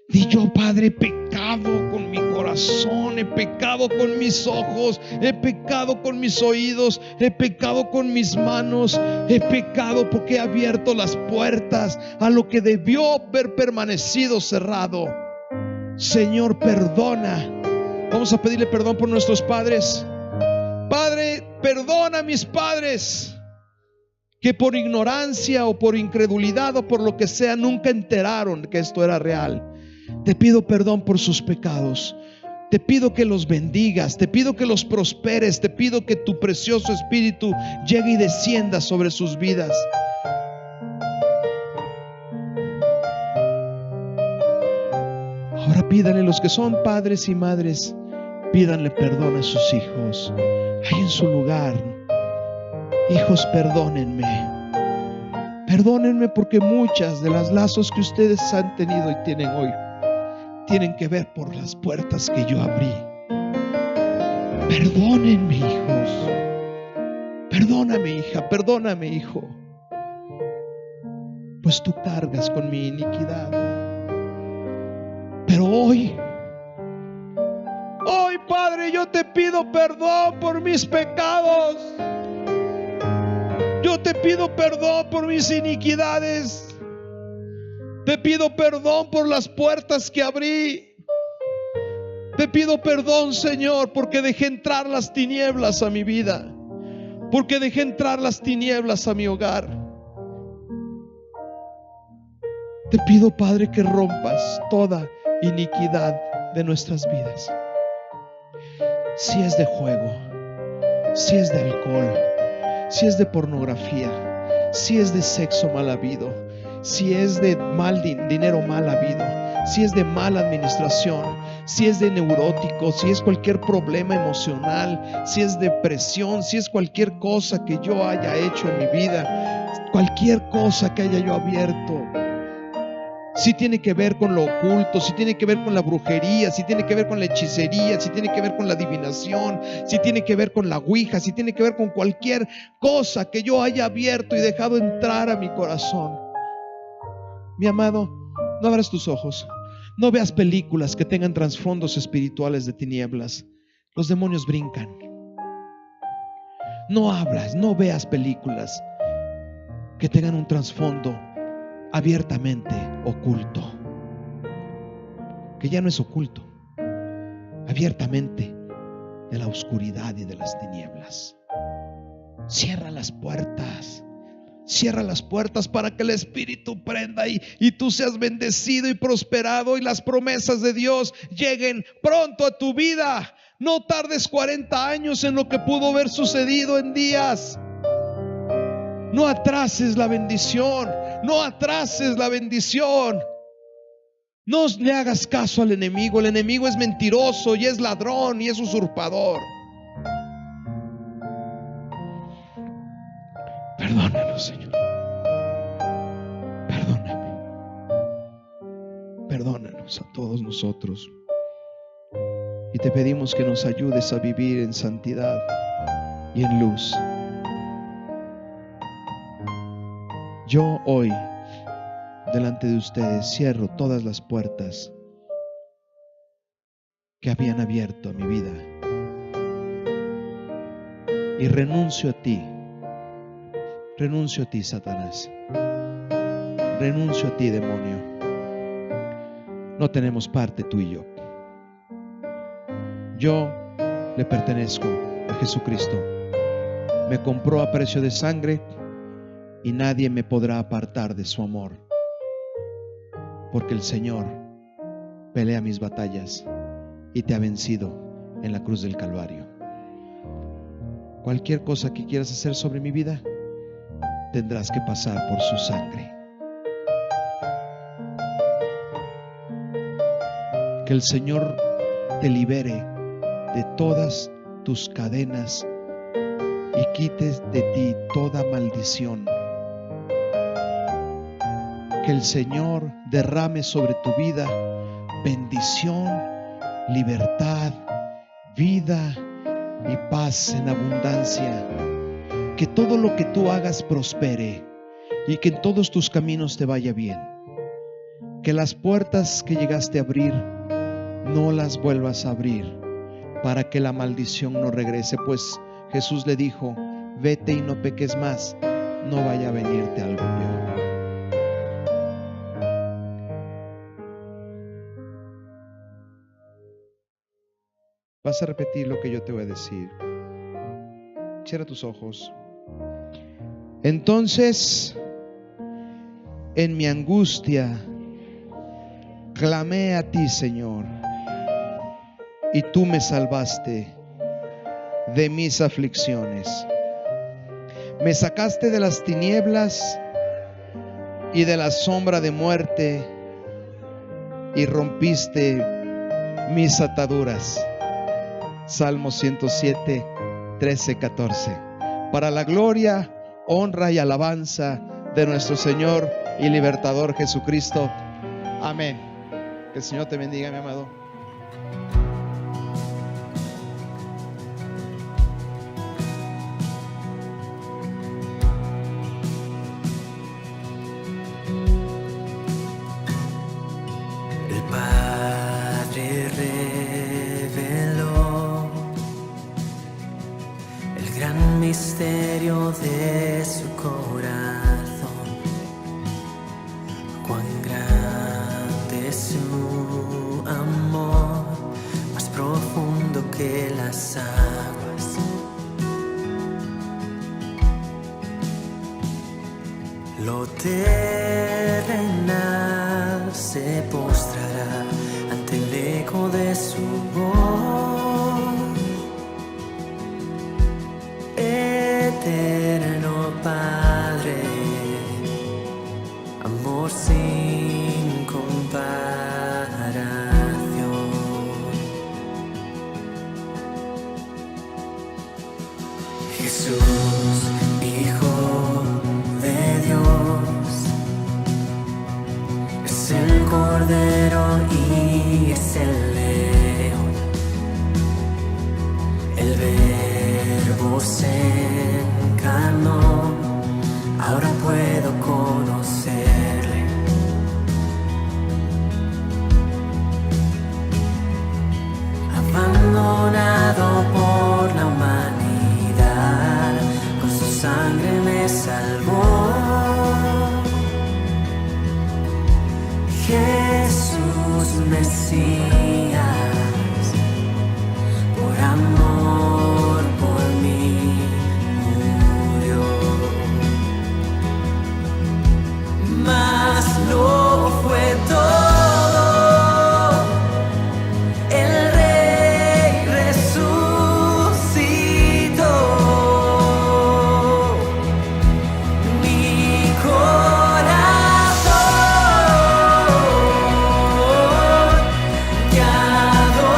Di: yo, Padre, he pecado con mi corazón, he pecado con mis ojos, he pecado con mis oídos, he pecado con mis manos, he pecado porque he abierto las puertas a lo que debió haber permanecido cerrado. Señor, perdona. Vamos a pedirle perdón por nuestros padres. Padre, perdona a mis padres que por ignorancia o por incredulidad o por lo que sea nunca enteraron que esto era real. Te pido perdón por sus pecados. Te pido que los bendigas, te pido que los prosperes, te pido que tu precioso Espíritu llegue y descienda sobre sus vidas. Ahora pídanle, los que son padres y madres, pídanle perdón a sus hijos ahí en su lugar. Hijos, perdónenme. Perdónenme porque muchas de las lazos que ustedes han tenido y tienen hoy tienen que ver por las puertas que yo abrí. Perdónenme, hijos. Perdóname, hija. Perdóname, hijo. Pues tú cargas con mi iniquidad. Pero hoy, Padre, yo te pido perdón por mis pecados. Yo te pido perdón por mis iniquidades. Te pido perdón por las puertas que abrí. Te pido perdón, Señor, porque dejé entrar las tinieblas a mi vida, porque dejé entrar las tinieblas a mi hogar. Te pido, Padre, que rompas toda iniquidad de nuestras vidas. Si es de juego, si es de alcohol, si es de pornografía, si es de sexo mal habido, si es de dinero mal habido, si es de mala administración, si es de neurótico, si es cualquier problema emocional, si es depresión, si es cualquier cosa que yo haya hecho en mi vida, cualquier cosa que haya yo abierto, si tiene que ver con lo oculto, si tiene que ver con la brujería, si tiene que ver con la hechicería, si tiene que ver con la adivinación, si tiene que ver con la ouija, si tiene que ver con cualquier cosa que yo haya abierto y dejado entrar a mi corazón. Mi amado, no abras tus ojos. No veas películas que tengan trasfondos espirituales de tinieblas. Los demonios brincan. No veas películas que tengan un trasfondo abiertamente oculto, que ya no es oculto, abiertamente de la oscuridad y de las tinieblas. Cierra las puertas. Cierra las puertas para que el Espíritu prenda y tú seas bendecido y prosperado, y las promesas de Dios lleguen pronto a tu vida. No tardes 40 años en lo que pudo haber sucedido en días. No atrases la bendición. No atrases la bendición. No le hagas caso al enemigo. El enemigo es mentiroso y es ladrón y es usurpador. Perdónanos, Señor. Perdóname. Perdónanos a todos nosotros. Y te pedimos que nos ayudes a vivir en santidad y en luz. Yo hoy, delante de ustedes, cierro todas las puertas que habían abierto a mi vida y renuncio a ti. Renuncio a ti, Satanás. renuncio a ti, demonio. No tenemos parte tú y yo. Yo le pertenezco a Jesucristo. Me compró a precio de sangre y nadie me podrá apartar de su amor, porque el Señor pelea mis batallas y te ha vencido en la cruz del Calvario. Cualquier cosa que quieras hacer sobre mi vida, tendrás que pasar por su sangre. Que el Señor te libere de todas tus cadenas y quites de ti toda maldición. Que el Señor derrame sobre tu vida bendición, libertad, vida y paz en abundancia. Que todo lo que tú hagas prospere y que en todos tus caminos te vaya bien. Que las puertas que llegaste a abrir no las vuelvas a abrir, para que la maldición no regrese, pues Jesús le dijo: vete y no peques más, no vaya a venirte algo peor. Vas a repetir lo que yo te voy a decir. Cierra tus ojos. Entonces, en mi angustia, clamé a ti, Señor, y tú me salvaste de mis aflicciones. Me sacaste de las tinieblas y de la sombra de muerte y rompiste mis ataduras. Salmo 107, 13, 14. Para la gloria, honra y alabanza de nuestro Señor y Libertador Jesucristo. Amén. Que el Señor te bendiga, mi amado. El Padre reveló el gran misterio de su corazón. Cuán grande es su amor, más profundo que las aguas. Lo terrenal se postrará ante el eco de su voz. Eterno Padre, amor sin comparación. Jesús, Hijo de Dios, es el Cordero y es el León. El Verbo se encarnó, ahora puedo conocerle. Abandonado por la humanidad, con su sangre me salvó. Jesús Mesías, por amor por mí murió. Mas no fue todo, el Rey resucitó. Mi corazón te adora.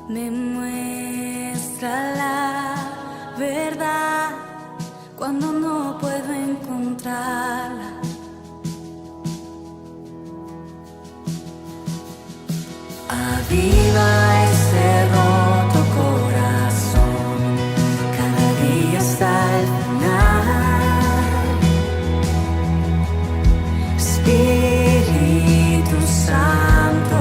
me muestra la verdad cuando no puedo encontrarla. Aviva ese roto corazón, cada día hasta el final. Espíritu Santo,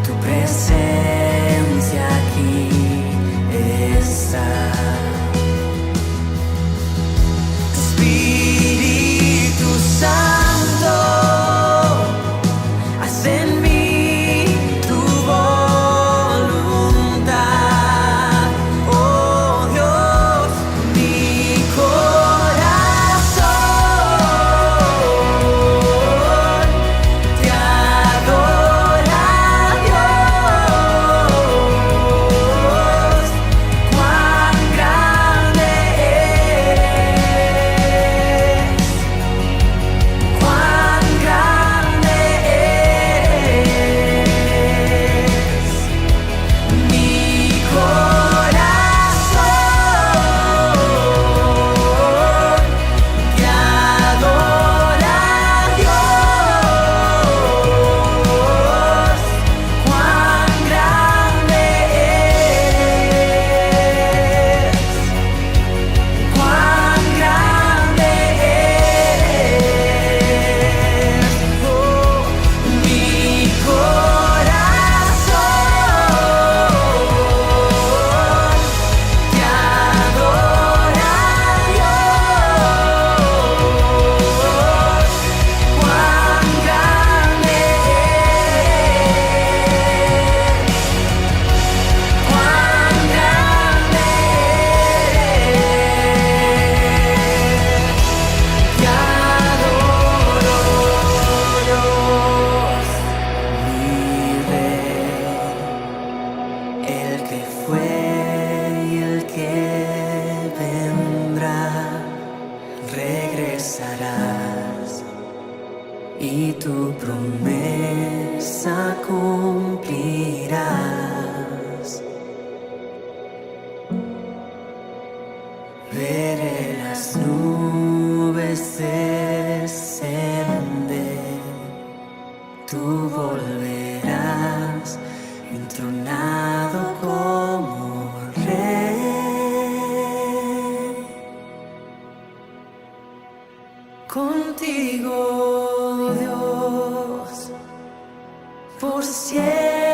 tu presencia aquí está. Espíritu Santo, haz en mí tu voluntad. Oh Dios, mi corazón te adora, Dios. Cuán grande eres, cuán grande eres. Mi corazón te adora, Dios. Cuán grande eres, cuán grande eres. Oh, mi corazón te adora, Dios. Cuán grande eres, cuán grande eres. Te adoro, Dios, mi Rey, el que fue y el que vendrá. Regresarás y tu promesa cumplirás. Veré las nubes descender, tú volverás entronado como Rey. Contigo, Dios, por siempre.